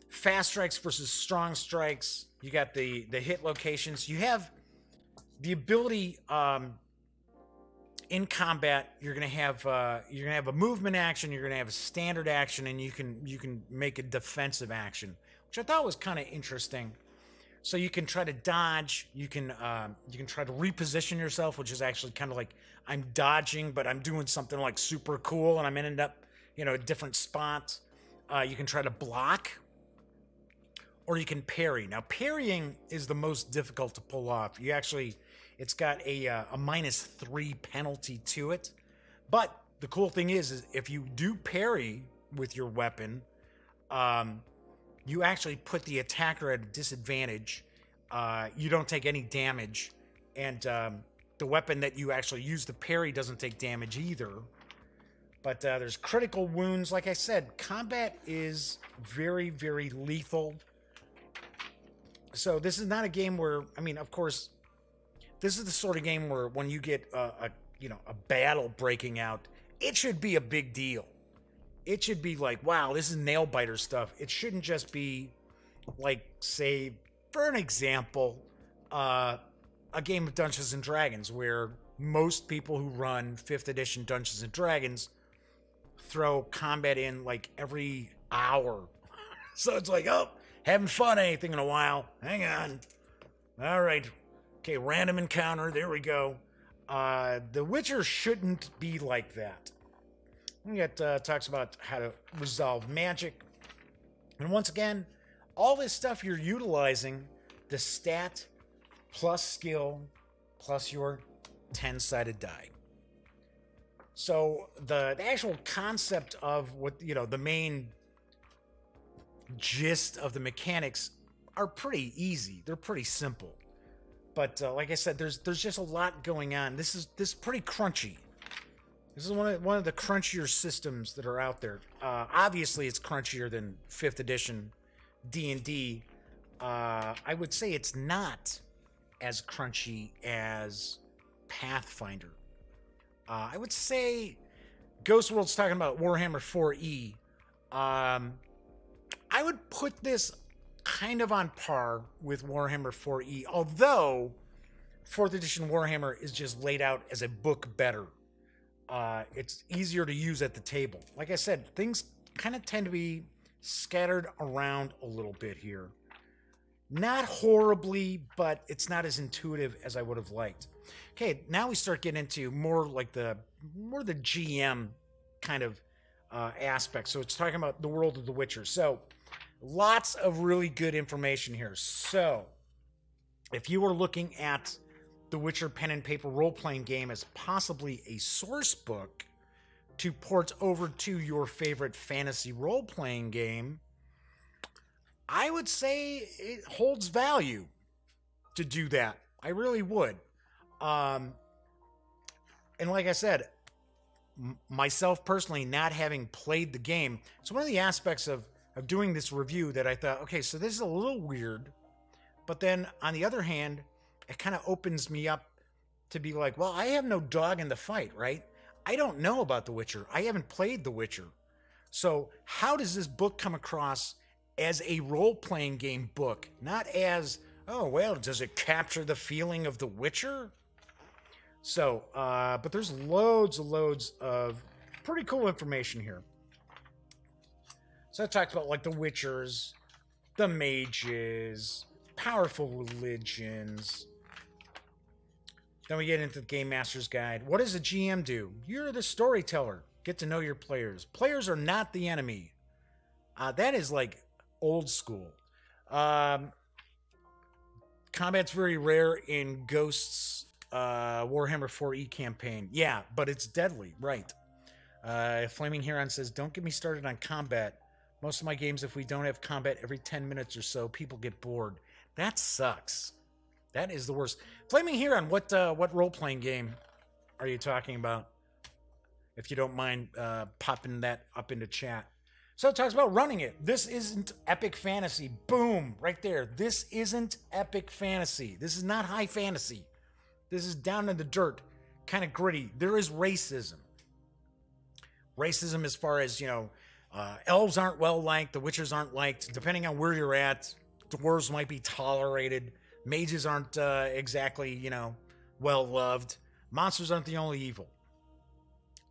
fast strikes versus strong strikes. You got the hit locations. You have the ability in combat. You're gonna have a movement action. You're gonna have a standard action, and you can make a defensive action, which I thought was kind of interesting. So you can try to dodge, you can try to reposition yourself, which is actually kind of like I'm dodging, but I'm doing something like super cool, and I'm ended up, you know, a different spot. You can try to block, or you can parry. Now, parrying is the most difficult to pull off. It's got a -3 penalty to it. But the cool thing is if you do parry with your weapon, you actually put the attacker at a disadvantage. You don't take any damage, and the weapon that you actually use to parry doesn't take damage either. But there's critical wounds. Like I said, combat is very, very lethal. So this is not a game where, I mean, of course, this is the sort of game where when you get a battle breaking out, it should be a big deal. It should be like, wow, this is nail biter stuff. It shouldn't just be like, say, for an example, a game of Dungeons and Dragons where most people who run 5th edition Dungeons and Dragons throw combat in like every hour. So it's like, oh, haven't fought anything in a while. Hang on. All right. Okay, random encounter. There we go. The Witcher shouldn't be like that. We got talks about how to resolve magic. And once again, all this stuff you're utilizing the stat plus skill plus your 10-sided die. So the actual concept of what, you know, the main gist of the mechanics are pretty easy. They're pretty simple. But like I said, there's just a lot going on. This is pretty crunchy. This is one of the crunchier systems that are out there. Obviously, it's crunchier than 5th edition D&D. I would say it's not as crunchy as Pathfinder. I would say Ghost World's talking about Warhammer 4E. I would put this kind of on par with Warhammer 4E, although 4th edition Warhammer is just laid out as a book better. It's easier to use at the table. Like I said, things kind of tend to be scattered around a little bit here. Not horribly, but it's not as intuitive as I would have liked. Okay, now we start getting into more the GM kind of aspect. So it's talking about the world of The Witcher. So lots of really good information here. So if you were looking at The Witcher pen and paper role-playing game as possibly a source book to port over to your favorite fantasy role-playing game, I would say it holds value to do that. I really would. And like I said, myself personally, not having played the game, it's one of the aspects of doing this review that I thought, okay, so this is a little weird, but then on the other hand, it kind of opens me up to be like, well, I have no dog in the fight, right? I don't know about The Witcher. I haven't played The Witcher. So how does this book come across as a role-playing game book? Not as, oh, well, does it capture the feeling of The Witcher? So, but there's loads of pretty cool information here. So it talks about like the Witchers, the mages, powerful religions. Then we get into the Game Master's Guide. What does a GM do? You're the storyteller. Get to know your players. Players are not the enemy. That is like old school. Combat's very rare in Ghosts Warhammer 4E campaign. Yeah, but it's deadly, right. Flaming Huron says, don't get me started on combat. Most of my games, if we don't have combat every 10 minutes or so, people get bored. That sucks. That is the worst. Flaming Huron, what role-playing game are you talking about? If you don't mind popping that up into chat. So it talks about running it. This isn't epic fantasy. Boom, right there. This isn't epic fantasy. This is not high fantasy. This is down in the dirt, kind of gritty. There is racism. Racism as far as, you know, elves aren't well-liked, the Witchers aren't liked. Depending on where you're at, dwarves might be tolerated. Mages aren't exactly, you know, well-loved. Monsters aren't the only evil.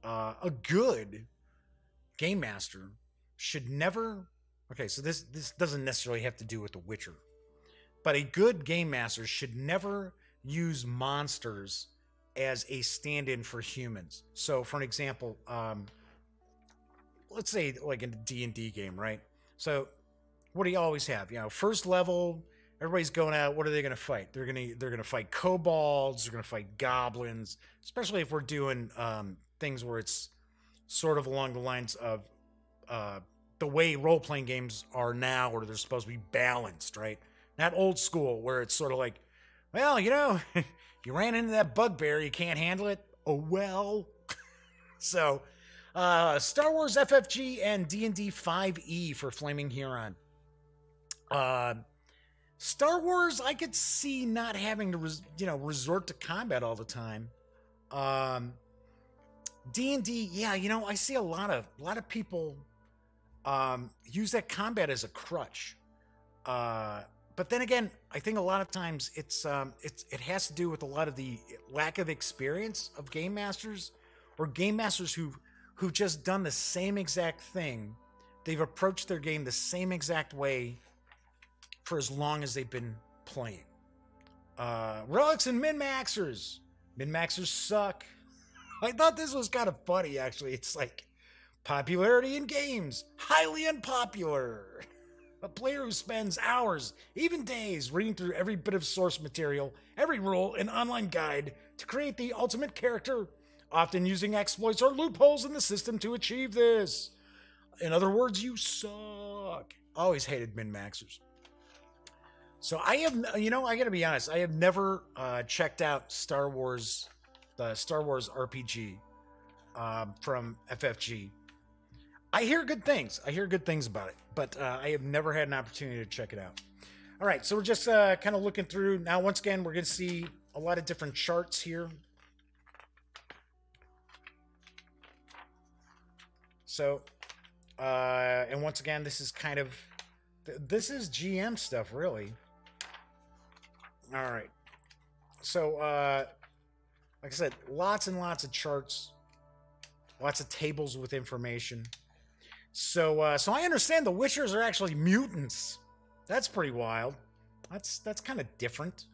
A good game master should never... Okay, so this doesn't necessarily have to do with The Witcher. But a good game master should never use monsters as a stand-in for humans. So, for an example, let's say like in a D&D game, right? So, what do you always have? You know, first level, everybody's going out. What are they going to fight? They're gonna fight kobolds. They're gonna fight goblins. Especially if we're doing things where it's sort of along the lines of the way role-playing games are now, where they're supposed to be balanced, right? Not old school, where it's sort of like, well, you know, you ran into that bugbear, you can't handle it. Oh, well. So, Star Wars FFG and D&D 5e for Flaming Huron. Star Wars, I could see not having to, resort to combat all the time. D&D, yeah, you know, I see a lot of people use that combat as a crutch. But then again, I think a lot of times it has to do with a lot of the lack of experience of game masters, or game masters who've just done the same exact thing. They've approached their game the same exact way for as long as they've been playing. Relics and min-maxers. Min-maxers suck. I thought this was kind of funny, actually. It's like, popularity in games, highly unpopular. A player who spends hours, even days, reading through every bit of source material, every rule, and online guide to create the ultimate character, often using exploits or loopholes in the system to achieve this. In other words, you suck. Always hated min-maxers. So I have, you know, I gotta be honest, I have never checked out Star Wars, the Star Wars RPG from FFG. I hear good things. I hear good things about it, but I have never had an opportunity to check it out. All right, so we're just kind of looking through. Now, once again, we're going to see a lot of different charts here. So, and once again, this is kind of, this is GM stuff, really. All right. So, like I said, lots and lots of charts, lots of tables with information. So, so I understand the Witchers are actually mutants. That's pretty wild. That's kind of different.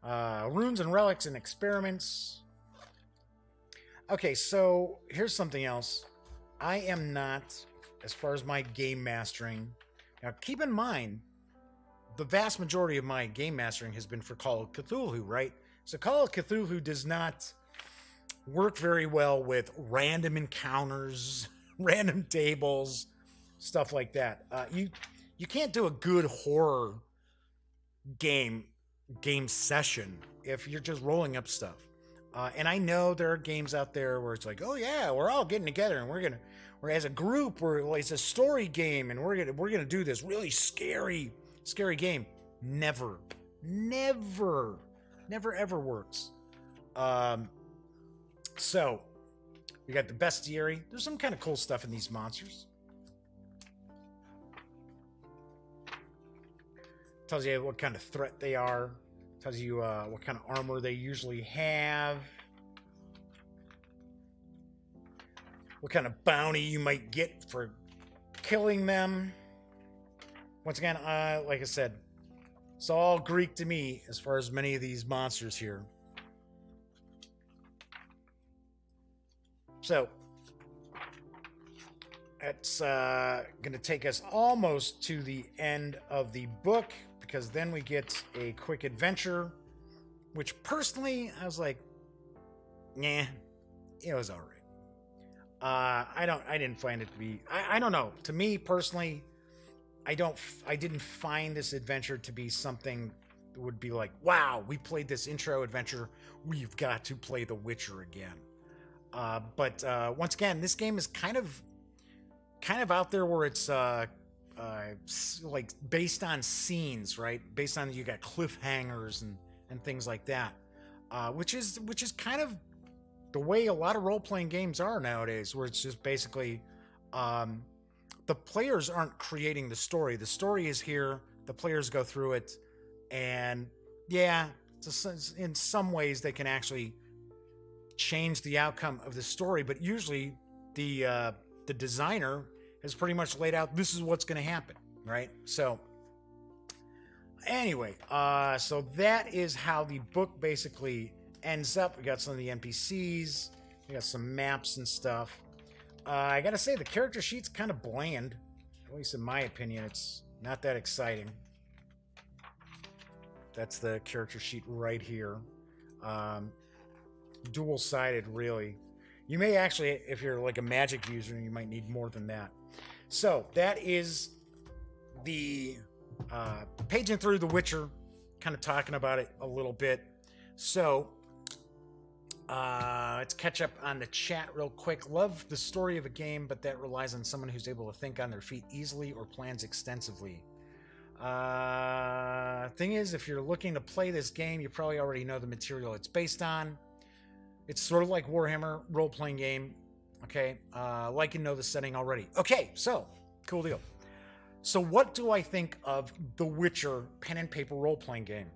Runes and relics and experiments. Okay, so here's something else. I am not, as far as my game mastering. Now, keep in mind, the vast majority of my game mastering has been for Call of Cthulhu, right? So Call of Cthulhu does not work very well with random encounters, random tables, stuff like that. You can't do a good horror game session if you're just rolling up stuff. And I know there are games out there where it's like, oh yeah, we're all getting together and we're as a group, it's a story game and we're gonna do this really scary game. Never ever works. So we got the bestiary. There's some kind of cool stuff in these monsters. Tells you what kind of threat they are. Tells you what kind of armor they usually have. What kind of bounty you might get for killing them. Once again, like I said, it's all Greek to me as far as many of these monsters here. So, it's going to take us almost to the end of the book, because then we get a quick adventure, which personally, I was like, nah, it was all right. I didn't find it to be, I don't know. To me personally, I didn't find this adventure to be something that would be like, wow, we played this intro adventure. We've got to play The Witcher again. But once again, this game is kind of out there where it's like based on scenes, right? Based on, you got cliffhangers and things like that, which is kind of the way a lot of role-playing games are nowadays, where it's just basically the players aren't creating the story. The story is here. The players go through it, and yeah, in some ways they can actually change the outcome of the story, but usually the designer has pretty much laid out, this is what's going to happen, right? So anyway, so that is how the book basically ends up. We got some of the NPCs, we got some maps and stuff. I gotta say, the character sheet's kind of bland, at least in my opinion. It's not that exciting. That's the character sheet right here. Dual-sided, really. You may actually, if you're like a Magic user, you might need more than that. So that is the paging through The Witcher, kind of talking about it a little bit. So let's catch up on the chat real quick. Love the story of a game, but that relies on someone who's able to think on their feet easily or plans extensively. Thing is, if you're looking to play this game, you probably already know the material it's based on. It's sort of like Warhammer role-playing game. Okay, like and know the setting already. Okay, so cool deal. So what do I think of The Witcher pen and paper role-playing game?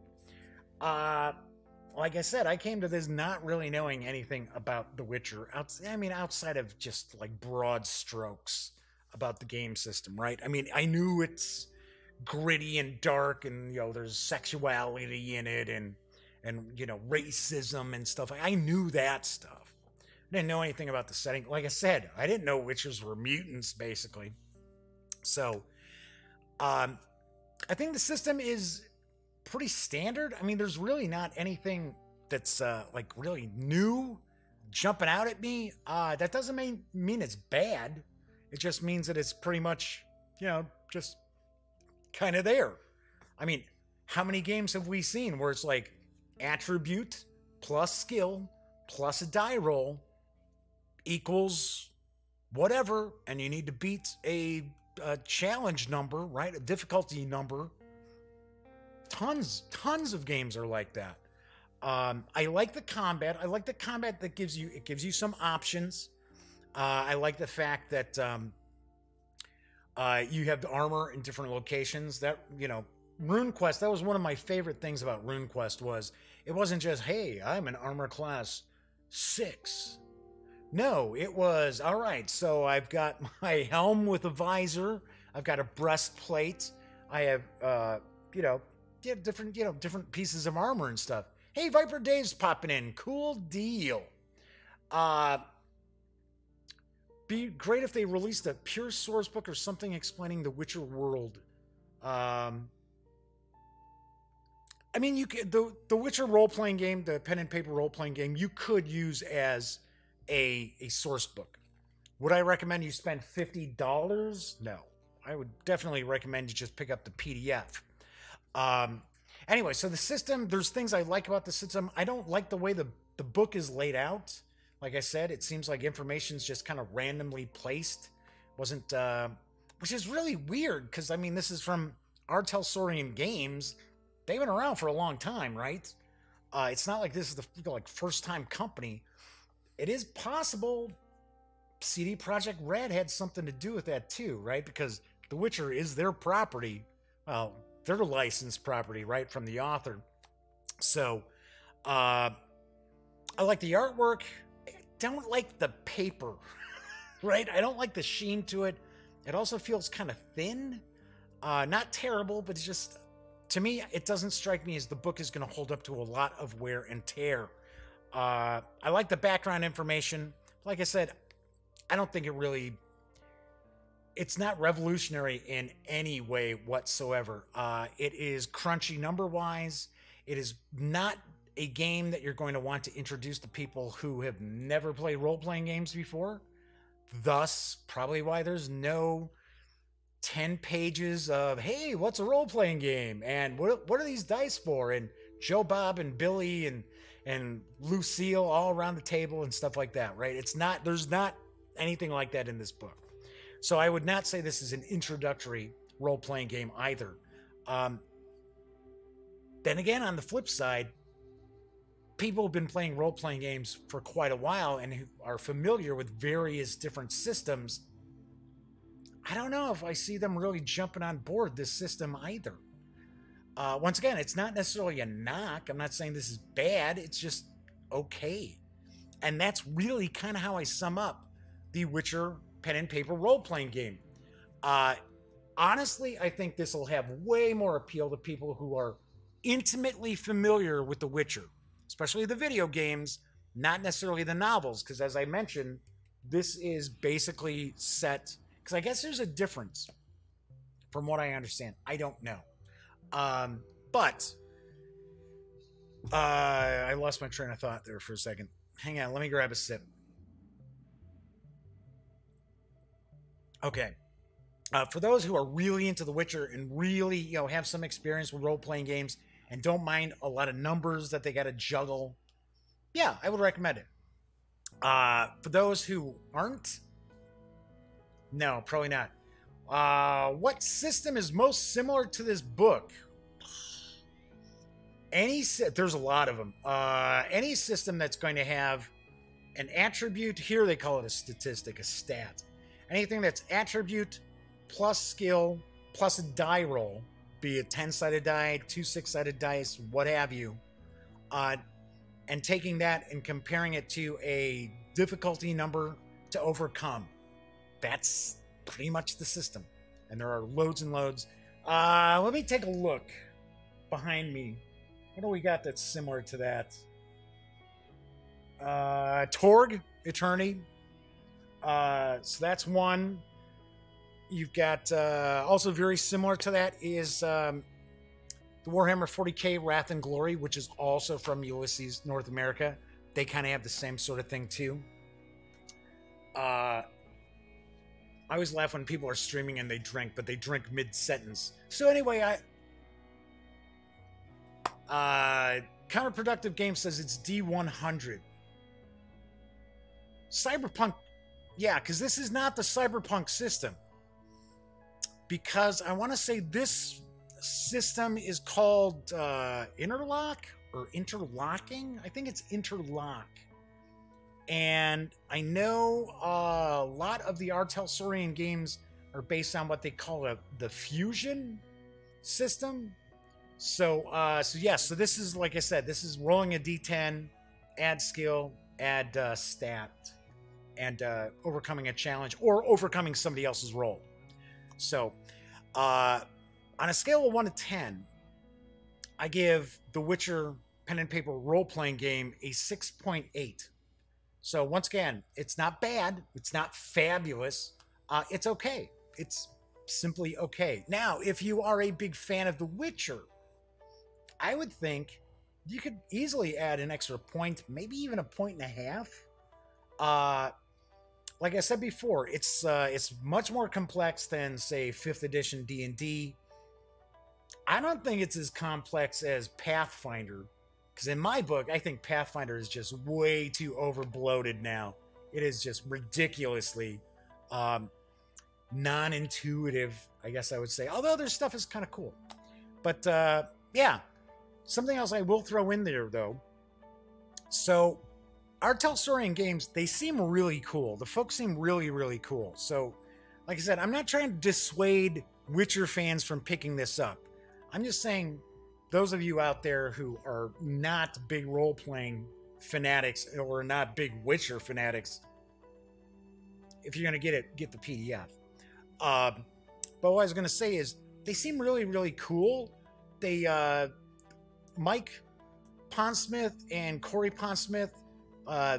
Like I said, I came to this not really knowing anything about The Witcher. Outside of just like broad strokes about the game system, right? I mean, I knew it's gritty and dark, and there's sexuality in it, and racism and stuff. I knew that stuff. I didn't know anything about the setting. Like I said, I didn't know witchers were mutants, basically. So, I think the system is pretty standard. I mean, there's really not anything that's like really new jumping out at me. That doesn't mean it's bad. It just means that it's pretty much, just kind of there. I mean, how many games have we seen where it's like attribute plus skill plus a die roll equals whatever, and you need to beat a challenge number, right? A difficulty number. Tons of games are like that. I like the combat. I like the combat that gives you some options. I like the fact that you have the armor in different locations. That, RuneQuest, that was one of my favorite things about RuneQuest, was it wasn't just, hey, I'm an armor class 6. No, it was, all right, so I've got my helm with a visor, I've got a breastplate, I have, different pieces of armor and stuff. Hey, Viper Dave's popping in. Cool deal. Be great if they released a pure source book or something explaining the Witcher world. I mean, you could the Witcher role playing game, the pen and paper role playing game, you could use as a source book. Would I recommend you spend $50? No, I would definitely recommend you just pick up the PDF. Anyway, so the system, there's things I like about the system. I don't like the way the book is laid out. Like I said, it seems like information's just kind of randomly placed. Wasn't, which is really weird because, I mean, this is from Talsorian Games. They've been around for a long time, right? It's not like this is the like first time company. It is possible CD Projekt Red had something to do with that too, right? Because The Witcher is their property. Well, their licensed property, right, from the author. So, I like the artwork. I don't like the paper, right? I don't like the sheen to it. It also feels kind of thin. Not terrible, but it's just, to me, it doesn't strike me as the book is going to hold up to a lot of wear and tear. I like the background information. Like I said, I don't think it's not revolutionary in any way whatsoever. It is crunchy number-wise. It is not a game that you're going to want to introduce to people who have never played role-playing games before. Thus, probably why there's no 10 pages of, hey, what's a role-playing game? And what are these dice for? And Joe Bob and Billy and Lucille all around the table and stuff like that, right? There's not anything like that in this book. So I would not say this is an introductory role-playing game either. Then again, on the flip side, people have been playing role-playing games for quite a while and who are familiar with various different systems. I don't know if I see them really jumping on board this system either. Once again, it's not necessarily a knock. I'm not saying this is bad. It's just okay. And that's really kind of how I sum up the Witcher pen and paper role-playing game. Honestly, I think this will have way more appeal to people who are intimately familiar with The Witcher, especially the video games, not necessarily the novels, because as I mentioned, this is basically set, because I guess there's a difference from what I understand. I don't know. But I lost my train of thought there for a second. Hang on, let me grab a sip. Okay. For those who are really into The Witcher and really, have some experience with role-playing games and don't mind a lot of numbers that they got to juggle, yeah, I would recommend it. For those who aren't, no, probably not. What system is most similar to this book? There's a lot of them. Any system that's going to have an attribute, here they call it a statistic, a stat. Anything that's attribute plus skill plus a die roll, be it 10-sided die, 2 6-sided dice, what have you, and taking that and comparing it to a difficulty number to overcome. That's pretty much the system. And there are loads and loads. Let me take a look behind me. What do we got that's similar to that? Torg, Eternity. So that's one. You've got also very similar to that is the Warhammer 40k Wrath and Glory, which is also from Ulysses North America. They kind of have the same sort of thing too. I always laugh when people are streaming and they drink, but they drink mid-sentence. So anyway, Counterproductive Game says it's D100. Cyberpunk, yeah, because this is not the Cyberpunk system. Because I want to say this system is called Interlock or Interlocking. I think it's Interlock. And I know a lot of the Talsorian games are based on what they call the fusion system. So yes, so this is, like I said, this is rolling a d10, add skill, add stat, and overcoming a challenge or overcoming somebody else's roll. So on a scale of 1 to 10, I give The Witcher pen and paper role-playing game a 6.8. So once again, it's not bad. It's not fabulous. It's okay. It's simply okay. Now, if you are a big fan of The Witcher, I would think you could easily add an extra point, maybe even a point and a half. Like I said before, it's much more complex than, say, 5th edition D&D. I don't think it's as complex as Pathfinder, because in my book, I think Pathfinder is just way too overbloated now. It is just ridiculously non-intuitive, I guess I would say. Although their stuff is kind of cool. But yeah, something else I will throw in there, though. So our Talsorian Games, they seem really cool. The folks seem really, really cool. So, like I said, I'm not trying to dissuade Witcher fans from picking this up. I'm just saying, those of you out there who are not big role-playing fanatics or not big Witcher fanatics, if you're going to get it, get the PDF. But what I was going to say is, they seem really, really cool. They, Mike Pondsmith and Corey Pondsmith,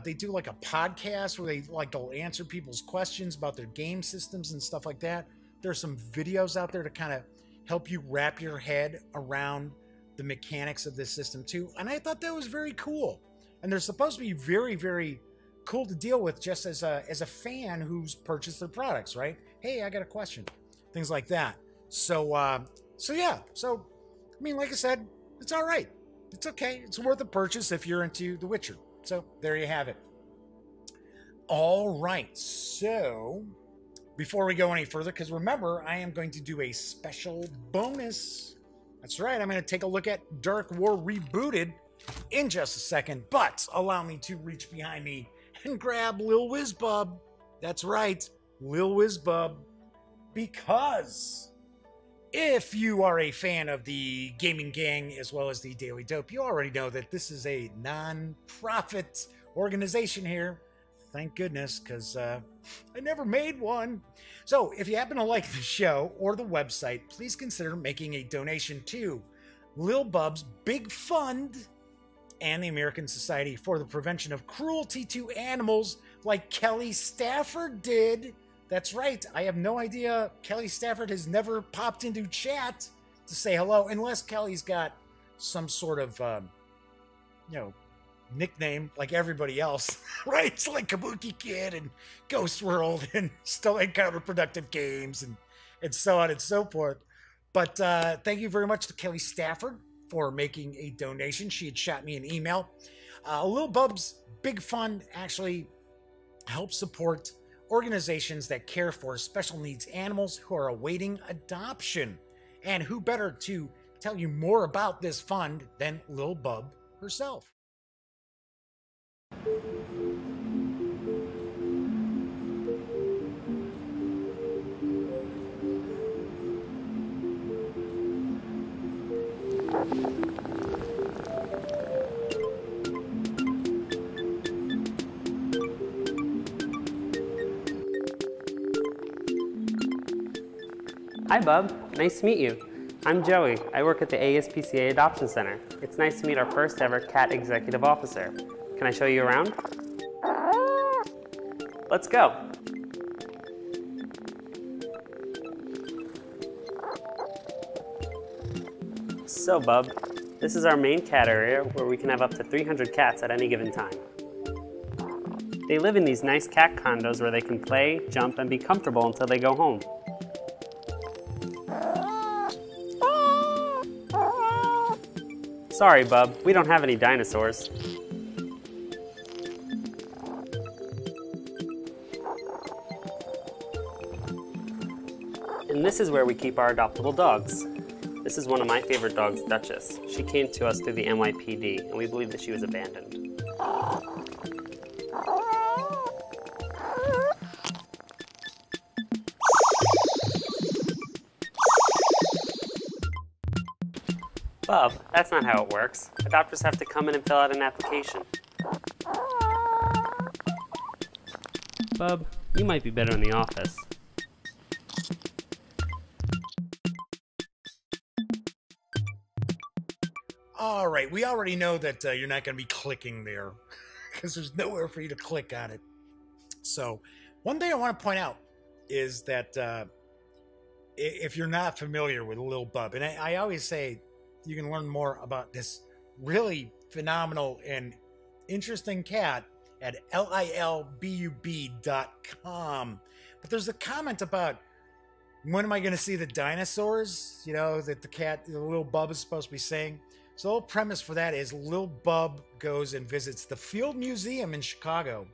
they do like a podcast where they'll answer people's questions about their game systems and stuff like that. There's some videos out there to kind of help you wrap your head around the mechanics of this system too. And I thought that was very cool. And they're supposed to be very, very cool to deal with just as a fan who's purchased their products, right? Hey, I got a question. Things like that. So yeah. So, I mean, like I said, it's all right. It's okay. It's worth a purchase if you're into The Witcher. So there you have it. All right. So before we go any further, because remember, I am going to do a special bonus. That's right. I'm going to take a look at Dark War Rebooted in just a second. But allow me to reach behind me and grab Lil Whizbub. That's right. Lil Whizbub. Because if you are a fan of the Gaming Gang as well as the Daily Dope, you already know that this is a non-profit organization here. Thank goodness, because I never made one. So if you happen to like the show or the website, please consider making a donation to Lil Bub's Big Fund and the American Society for the Prevention of Cruelty to Animals, like Kelly Stafford did. That's right. I have no idea. Kelly Stafford has never popped into chat to say hello, unless Kelly's got some sort of, nickname like everybody else, right? It's like Kabuki Kid and Ghost World and still in Counterproductive Games and so on and so forth. But thank you very much to Kelly Stafford for making a donation. She had shot me an email. Lil Bub's Big Fund actually helps support organizations that care for special needs animals who are awaiting adoption. And who better to tell you more about this fund than Lil Bub herself? Hi, Bub. Nice to meet you. I'm Joey. I work at the ASPCA Adoption Center. It's nice to meet our first ever cat executive officer. Can I show you around? Let's go. So, Bub, this is our main cat area where we can have up to 300 cats at any given time. They live in these nice cat condos where they can play, jump, and be comfortable until they go home. Sorry, Bub, we don't have any dinosaurs. And this is where we keep our adoptable dogs. This is one of my favorite dogs, Duchess. She came to us through the NYPD, and we believe that she was abandoned. Bub, that's not how it works. Adopters have to come in and fill out an application. Bub, you might be better in the office. All right, we already know that you're not going to be clicking there because there's nowhere for you to click on it. So one thing I want to point out is that if you're not familiar with Lil Bub, and I always say you can learn more about this really phenomenal and interesting cat at lilbub.com. But there's a comment about, when am I going to see the dinosaurs? You know, that the little Bub is supposed to be saying. So the whole premise for that is Lil Bub goes and visits the Field Museum in Chicago,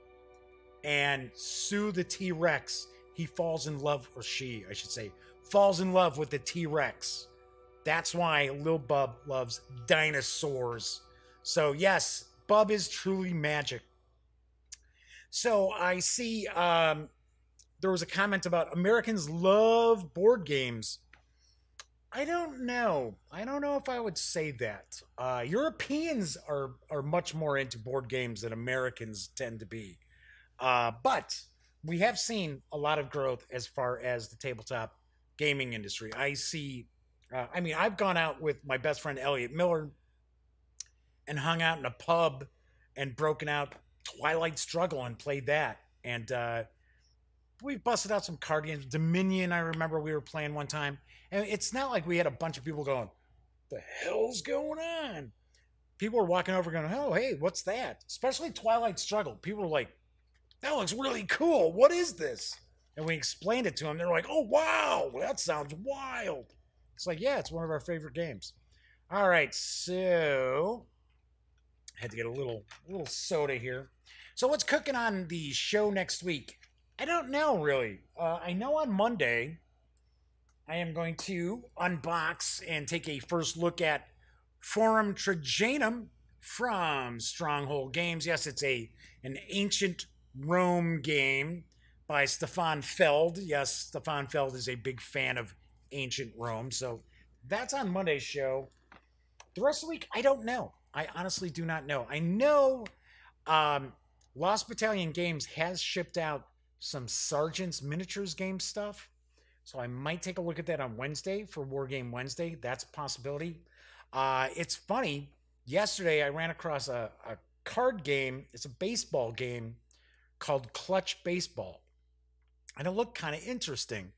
and Sue the T-Rex, he falls in love, or she, I should say, falls in love with the T-Rex. That's why Lil Bub loves dinosaurs. So yes, Bub is truly magic. So I see there was a comment about Americans love board games. I don't know. I don't know if I would say that. Europeans are much more into board games than Americans tend to be. But we have seen a lot of growth as far as the tabletop gaming industry. I see, I've gone out with my best friend Elliot Miller and hung out in a pub and broken out Twilight Struggle and played that. And we busted out some card games. Dominion, I remember we were playing one time. And it's not like we had a bunch of people going, the hell's going on? People were walking over going, oh, hey, what's that? Especially Twilight Struggle. People were like, that looks really cool. What is this? And we explained it to them. They're like, oh, wow, that sounds wild. It's like, yeah, it's one of our favorite games. All right, so I had to get a little soda here. So what's cooking on the show next week? I don't know, really. I know on Monday I am going to unbox and take a first look at Forum Trajanum from Stronghold Games. Yes, it's an ancient Rome game by Stefan Feld. Yes, Stefan Feld is a big fan of ancient Rome. So that's on Monday's show. The rest of the week, I don't know. I honestly do not know. I know Lost Battalion Games has shipped out some Sergeant's Miniatures game stuff. So I might take a look at that on Wednesday for War Game Wednesday. That's a possibility. It's funny. Yesterday, I ran across a card game. It's a baseball game called Clutch Baseball. And it looked kind of interesting.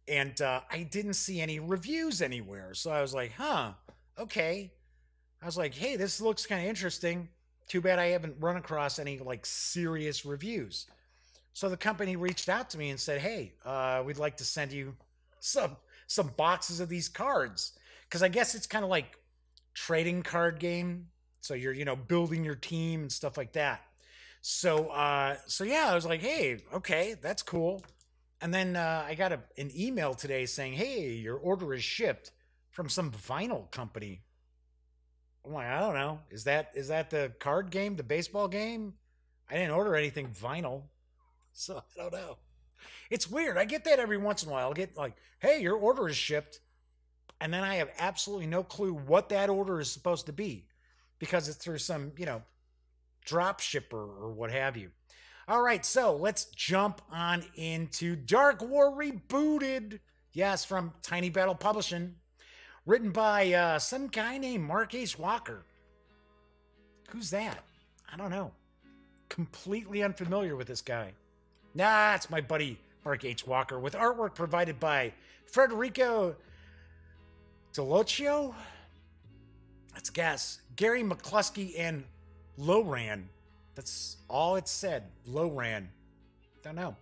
And I didn't see any reviews anywhere. So I was like, huh, okay. I was like, hey, this looks kind of interesting. Too bad I haven't run across any like serious reviews. So the company reached out to me and said, hey, we'd like to send you some boxes of these cards. Because I guess it's kind of like trading card game. So you're, building your team and stuff like that. So yeah, I was like, hey, okay, that's cool. And then I got an email today saying, hey, your order is shipped from some vinyl company. I'm like, I don't know. Is that the card game, the baseball game? I didn't order anything vinyl. So I don't know. It's weird. I get that every once in a while. I'll get like, hey, your order is shipped. And then I have absolutely no clue what that order is supposed to be because it's through some, drop shipper or what have you. All right, so let's jump on into Dark War Rebooted. Yes, from Tiny Battle Publishing. Written by some guy named Mark H. Walker. Who's that? I don't know. Completely unfamiliar with this guy. Nah, it's my buddy Mark H. Walker with artwork provided by Federico Delocchio. Let's guess. Gary McCluskey and Loran. That's all it said. Loran. Don't know.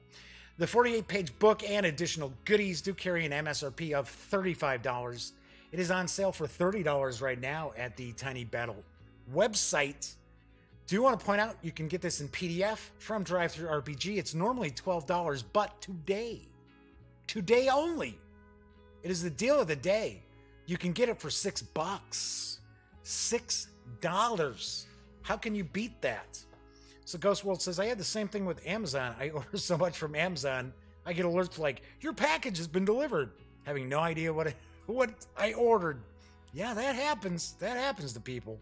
The 48-page book and additional goodies do carry an MSRP of $35. It is on sale for $30 right now at the Tiny Battle website. Do want to point out you can get this in PDF from DriveThruRPG. It's normally $12, but today only, it is the deal of the day. You can get it for $6. $6. How can you beat that? So Ghost World says, I had the same thing with Amazon. I order so much from Amazon, I get alerts like, your package has been delivered, having no idea what I ordered. Yeah, that happens. That happens to people.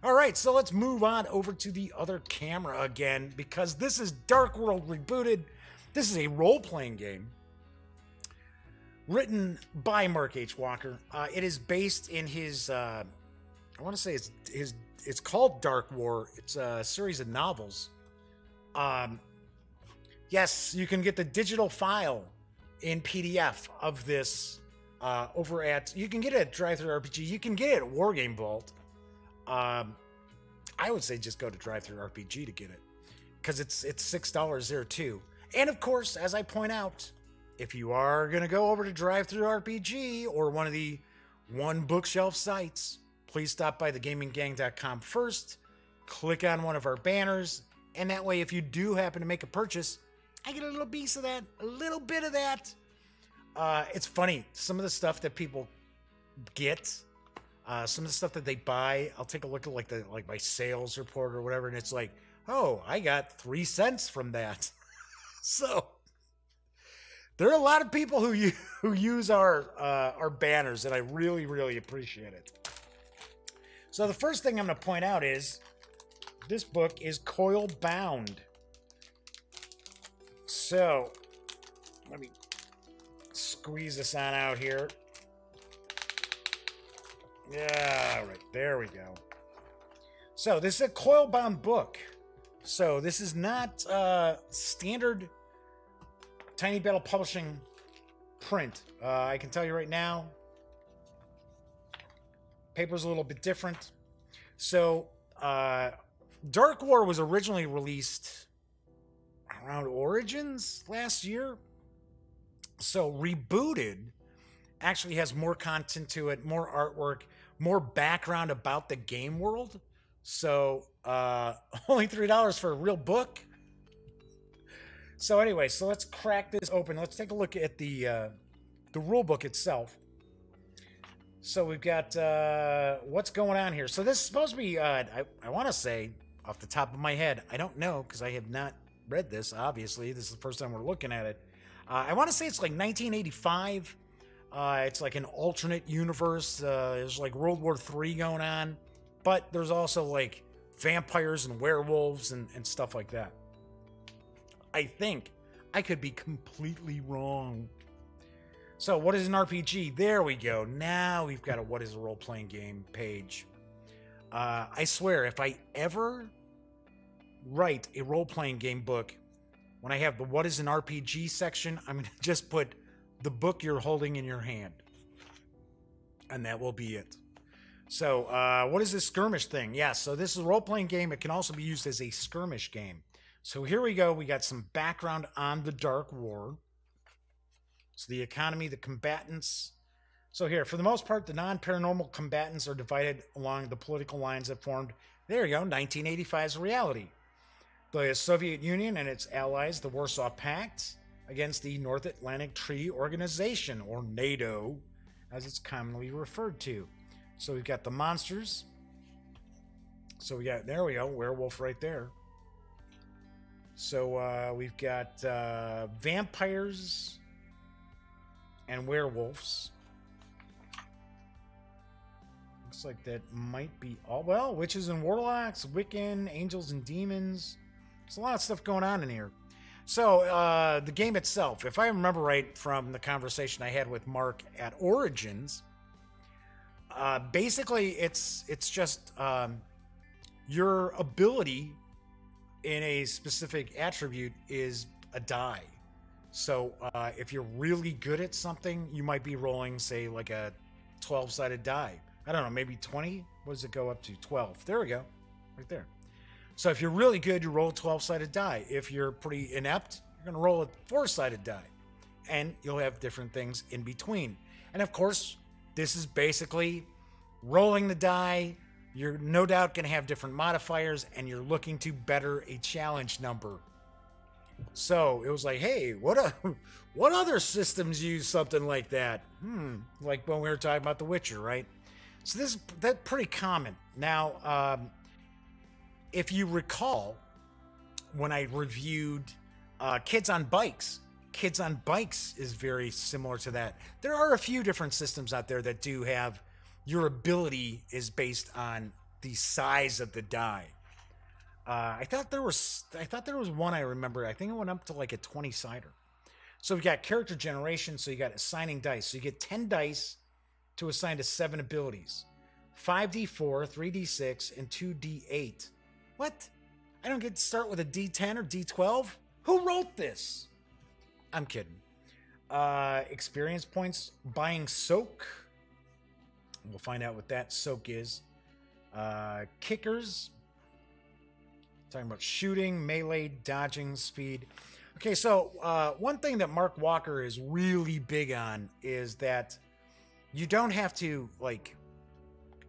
All right, so let's move on over to the other camera again, because this is Dark World Rebooted. This is a role-playing game written by Mark H. Walker. It is based in his, I want to say it's called Dark War. It's a series of novels. Yes, you can get the digital file in PDF of this over at, you can get it at DriveThruRPG. You can get it at Wargame Vault. I would say just go to DriveThruRPG to get it, because it's $6 there too. And of course, as I point out, if you are going to go over to DriveThruRPG or one of the one bookshelf sites, please stop by thegaminggang.com first, click on one of our banners, and that way if you do happen to make a purchase, I get a little piece of that, a little bit of that. It's funny, some of the stuff that people get, some of the stuff that they buy, I'll take a look at like my sales report or whatever, and it's like, oh, I got 3 cents from that. So there are a lot of people who use our banners, and I really, really appreciate it. So the first thing I'm going to point out is this book is coil bound. So let me squeeze this on out here. Yeah, right, there we go. So this is a coil bound book. So this is not standard Tiny Battle Publishing print. I can tell you right now, paper's a little bit different. So Dark War was originally released around Origins last year. So Rebooted actually has more content to it, more artwork, more background about the game world. So only $3 for a real book. So anyway, so let's crack this open. Let's take a look at the rule book itself. So we've got what's going on here. So this is supposed to be, I want to say off the top of my head, I don't know because I have not read this, obviously. This is the first time we're looking at it. I want to say it's like 1985. It's like an alternate universe. There's like World War III going on. But there's also like vampires and werewolves and stuff like that. I think. I could be completely wrong. So what is an RPG? There we go. Now we've got a what is a role-playing game page. I swear, if I ever write a role-playing game book, when I have the what is an RPG section, I'm going to just put the book you're holding in your hand. And that will be it. So what is this skirmish thing? Yeah, so this is a role-playing game. It can also be used as a skirmish game. So here we go. We got some background on the Dark War. So the economy, the combatants. So here, for the most part, the non-paranormal combatants are divided along the political lines that formed, there you go, 1985's reality. The Soviet Union and its allies, the Warsaw Pact, against the North Atlantic Treaty Organization, or NATO, as it's commonly referred to. So we've got the monsters. So we got, there we go, werewolf right there. So we've got vampires and werewolves. Looks like that might be all, well, witches and warlocks, Wiccan, angels and demons. There's a lot of stuff going on in here. So the game itself, if I remember right from the conversation I had with Mark at Origins, basically it's just your ability in a specific attribute is a die. So if you're really good at something, you might be rolling, say, like a 12-sided die. I don't know, maybe 20? What does it go up to? 12. There we go. Right there. So if you're really good, you roll a 12-sided die. If you're pretty inept, you're going to roll a 4-sided die. And you'll have different things in between. And of course, this is basically rolling the die. You're no doubt going to have different modifiers, and you're looking to better a challenge number. So it was like, hey, what other systems use something like that? Like when we were talking about The Witcher, right? So that's pretty common. Now, if you recall, when I reviewed Kids on Bikes is very similar to that. There are a few different systems out there that do have your ability is based on the size of the die. I thought there was one I remember. I think it went up to like a 20-sider. So we got character generation. So you got assigning dice. So you get 10 dice to assign to 7 abilities: 5d4, 3d6, and 2d8. What? I don't get to start with a d10 or d12? Who wrote this? I'm kidding. Experience points. Buying soak. We'll find out what that soak is. Kickers. Talking about shooting, melee, dodging, speed. Okay, so one thing that Mark Walker is really big on is that you don't have to, like,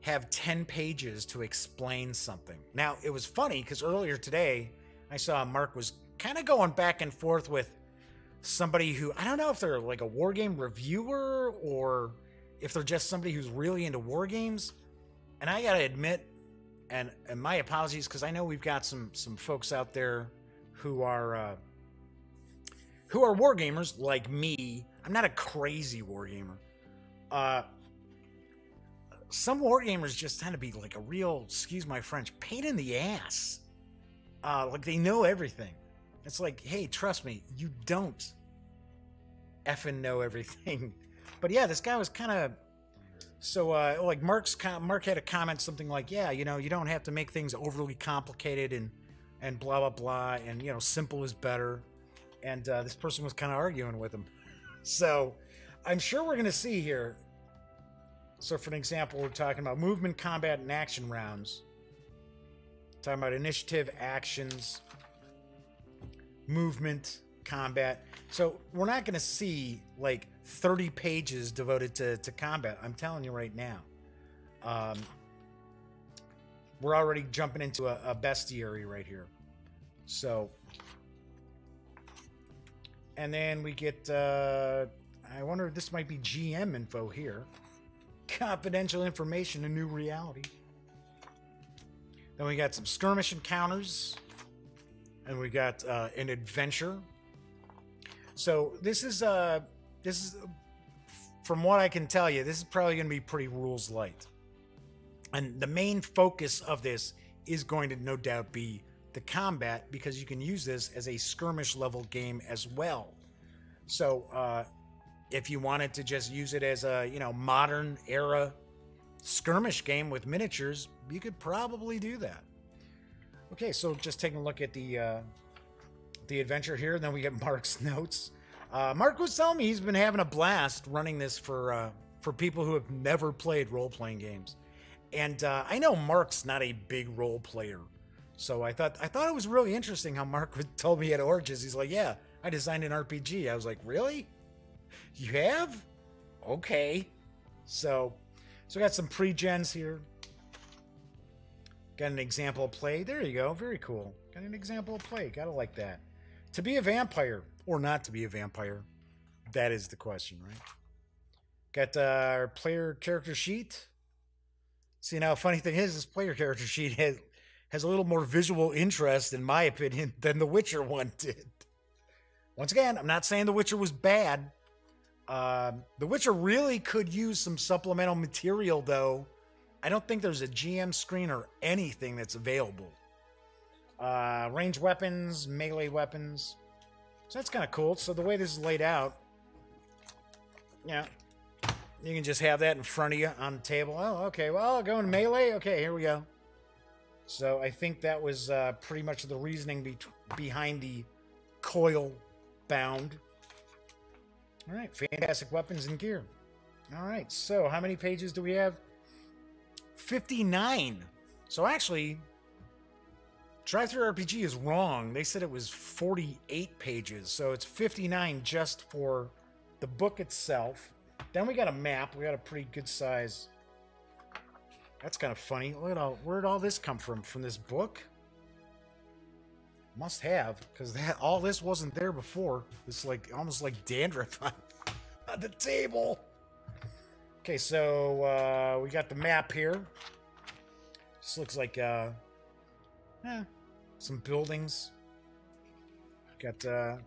have 10 pages to explain something. Now, it was funny because earlier today, I saw Mark was kind of going back and forth with somebody who, I don't know if they're like a war game reviewer or if they're just somebody who's really into war games. And I gotta admit, and my apologies, because I know we've got some folks out there who are war gamers like me. I'm not a crazy war gamer. Some war gamers just tend to be like a real, excuse my French, pain in the ass. Like they know everything. It's like, hey, trust me, you don't effing know everything. But yeah, this guy was kind of, so like Mark had a comment something like, yeah, you know, you don't have to make things overly complicated and blah blah blah, and you know, simple is better. And this person was kind of arguing with him. So I'm sure we're gonna see here. So for an example, we're talking about movement, combat, and action rounds. Talking about initiative, actions, movement, combat. So we're not going to see like 30 pages devoted to combat. I'm telling you right now. We're already jumping into a bestiary right here. So, and then we get, I wonder if this might be GM info here. Confidential information, a new reality. Then we got some skirmish encounters, and we got an adventure. So this is from what I can tell you, this is probably going to be pretty rules light. And the main focus of this is going to no doubt be the combat, because you can use this as a skirmish level game as well. So if you wanted to just use it as a, you know, modern era skirmish game with miniatures, you could probably do that. Okay, so just taking a look at the adventure here, and then we get Mark's notes. Mark was telling me he's been having a blast running this for people who have never played role-playing games. And I know Mark's not a big role player, so I thought it was really interesting how Mark told me at Origins. He's like, "Yeah, I designed an RPG." I was like, "Really? You have? Okay." So we got some pre-gens here. Got an example of play. There you go. Very cool. Got an example of play. Gotta like that. To be a vampire or not to be a vampire, that is the question, right? Got our player character sheet. See, now, funny thing is, this player character sheet has a little more visual interest, in my opinion, than the Witcher one did. Once again, I'm not saying the Witcher was bad. The Witcher really could use some supplemental material, though. I don't think there's a GM screen or anything that's available. Ranged weapons, melee weapons. So that's kind of cool. So the way this is laid out, yeah, you can just have that in front of you on the table. Oh, okay. Well, going melee. Okay, here we go. So I think that was pretty much the reasoning behind the coil bound. All right, fantastic weapons and gear. All right, so how many pages do we have? 59. So actually, Drive-Thru RPG is wrong. They said it was 48 pages, so it's 59 just for the book itself. Then we got a map. We got a pretty good size. That's kind of funny. Look at where'd all this come from? From this book? Must have, because all this wasn't there before. It's like almost like dandruff on the table. Okay, so we got the map here. This looks like some buildings. Got a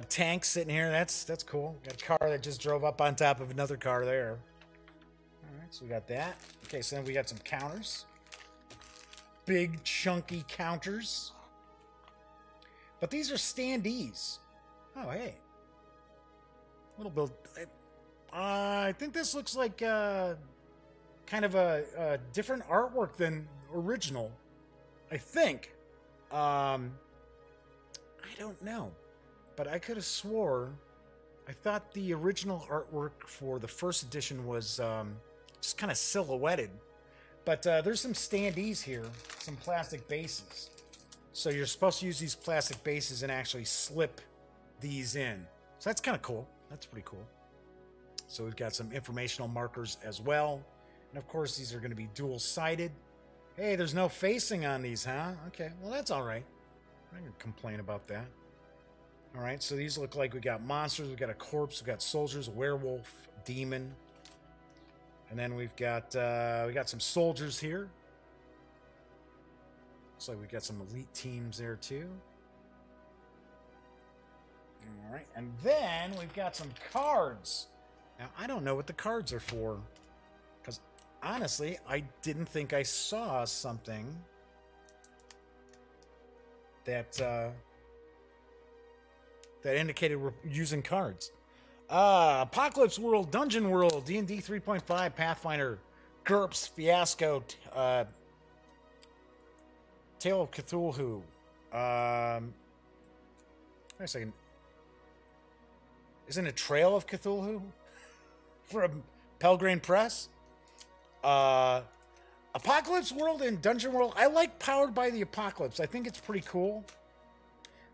tank sitting here. That's cool. Got a car that just drove up on top of another car there. All right, so we got that. Okay, so then we got some counters. Big chunky counters. But these are standees. Oh, hey. Little build. I think this looks like kind of a different artwork than original. I think. I don't know. But I could have swore I thought the original artwork for the first edition was just kind of silhouetted. But there's some standees here, some plastic bases. So you're supposed to use these plastic bases and actually slip these in. So that's kind of cool. That's pretty cool. So we've got some informational markers as well. And of course, these are going to be dual-sided. Hey, there's no facing on these, huh? Okay, well, that's all right. I'm not going to complain about that. All right, so these look like we got monsters. We've got a corpse. We've got soldiers, a werewolf, demon. And then we got some soldiers here. Looks like we got some elite teams there too. All right, and then we've got some cards. Now I don't know what the cards are for, because honestly, I didn't think I saw something that that indicated we're using cards. Apocalypse World, Dungeon World, D&D 3.5, Pathfinder, GURPS, Fiasco, Tale of Cthulhu. Wait a second. Isn't it Trail of Cthulhu from Pelgrane Press? Apocalypse World and Dungeon World. I like Powered by the Apocalypse. I think it's pretty cool.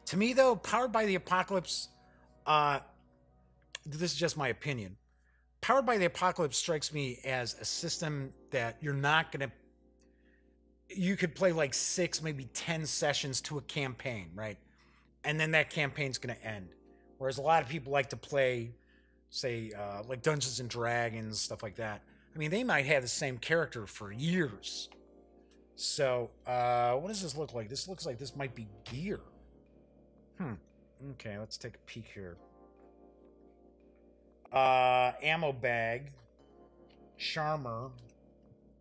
To me, though, Powered by the Apocalypse, this is just my opinion. Powered by the Apocalypse strikes me as a system that you're not going to... You could play like 6, maybe 10 sessions to a campaign, right? And then that campaign's going to end. Whereas a lot of people like to play, say, like Dungeons and Dragons, stuff like that. I mean, they might have the same character for years. So, what does this look like? This looks like this might be gear. Okay, let's take a peek here. Ammo bag. Charmer.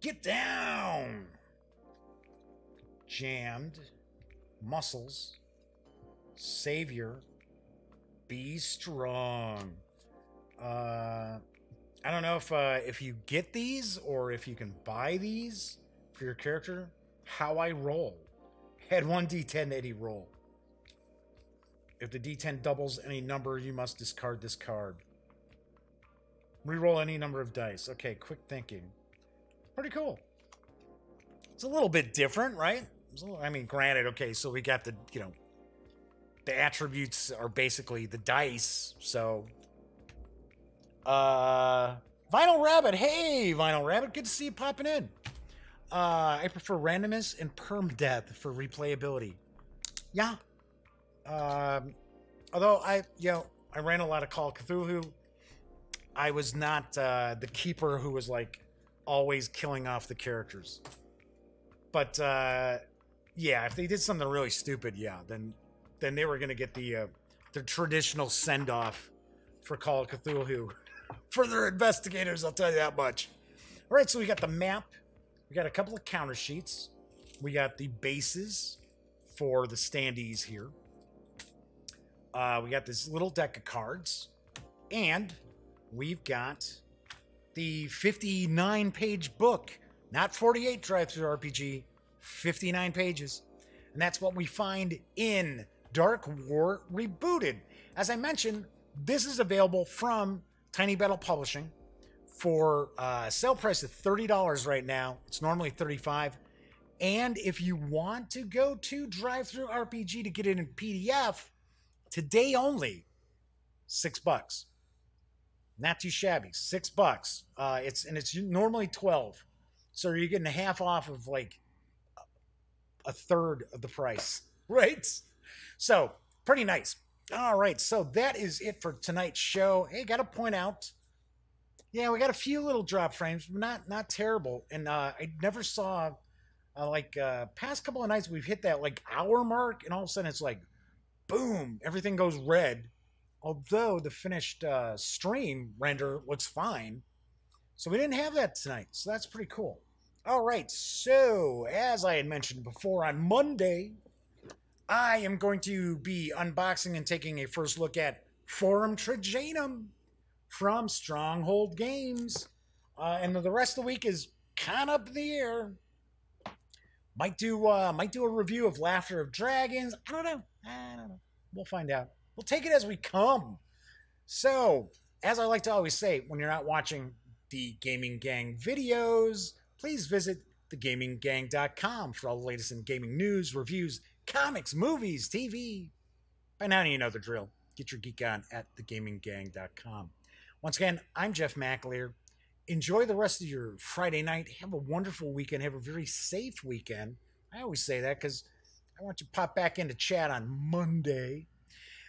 Get down! Jammed. Muscles. Savior. Be strong. I don't know if you get these or if you can buy these for your character. How I roll. Add 1 d10 to any roll. If the d10 doubles any number, you must discard this card. Reroll any number of dice. Okay, quick thinking. Pretty cool. It's a little bit different, right? I mean, granted, okay, so we got the, you know, the attributes are basically the dice, so... Vinyl Rabbit. Hey, Vinyl Rabbit. Good to see you popping in. I prefer randomness and permadeath for replayability. Yeah. Although I ran a lot of Call of Cthulhu. I was not the keeper who was like always killing off the characters. But yeah, if they did something really stupid, yeah, then they were gonna get the traditional send off for Call of Cthulhu for their investigators. I'll tell you that much. All right, so we got the map. We got a couple of counter sheets. We got the bases for the standees here. We got this little deck of cards. And we've got the 59-page book. Not 48 drive-through RPG, 59 pages. And that's what we find in Dark War Rebooted. As I mentioned, this is available from Tiny Battle Publishing for a sale price of $30 right now. It's normally $35. And if you want to go to Drive-Thru RPG to get it in PDF, today only, $6. Not too shabby, $6. It's normally $12. So you're getting half off of like a third of the price, right? So pretty nice. All right, so that is it for tonight's show. Hey, got to point out, yeah, we got a few little drop frames, not terrible. And I never saw past couple of nights we've hit that like hour mark, and all of a sudden it's like, boom, everything goes red. Although the finished stream render looks fine, so we didn't have that tonight. So that's pretty cool. All right, so as I had mentioned before, on Monday, I am going to be unboxing and taking a first look at Forum Trajanum from Stronghold Games. And the rest of the week is kind of up in the air. Might do a review of Laughter of Dragons. I don't know. We'll find out. We'll take it as we come. So, as I like to always say, when you're not watching the Gaming Gang videos, please visit thegaminggang.com for all the latest in gaming news, reviews, comics, movies, TV. By now you know the drill. Get your geek on at thegaminggang.com. Once again, I'm Jeff McAleer. Enjoy the rest of your Friday night. Have a wonderful weekend. Have a very safe weekend. I always say that because I want you to pop back into chat on Monday.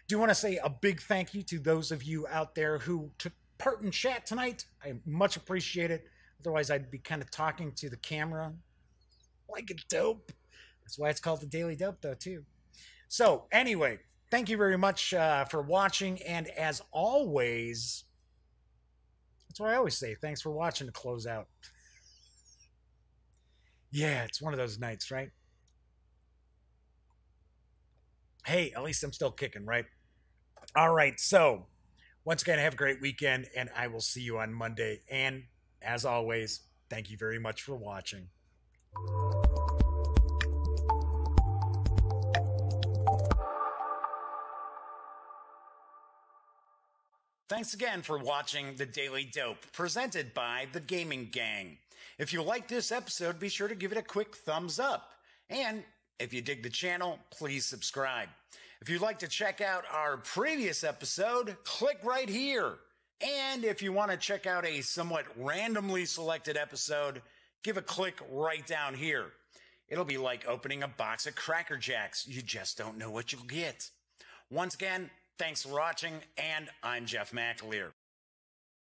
Do want to say a big thank you to those of you out there who took part in chat tonight. I much appreciate it. Otherwise, I'd be kind of talking to the camera like a dope. That's why it's called the Daily Dope, though, too. So, anyway, thank you very much for watching. And as always, that's what I always say. Thanks for watching to close out. Yeah, it's one of those nights, right? Hey, at least I'm still kicking, right? All right, so once again, have a great weekend, and I will see you on Monday. And as always, thank you very much for watching. Thanks again for watching The Daily Dope, presented by The Gaming Gang. If you like this episode, be sure to give it a quick thumbs up. And if you dig the channel, please subscribe. If you'd like to check out our previous episode, click right here. And if you want to check out a somewhat randomly selected episode, give a click right down here. It'll be like opening a box of Cracker Jacks. You just don't know what you'll get. Once again, thanks for watching, and I'm Jeff McAleer.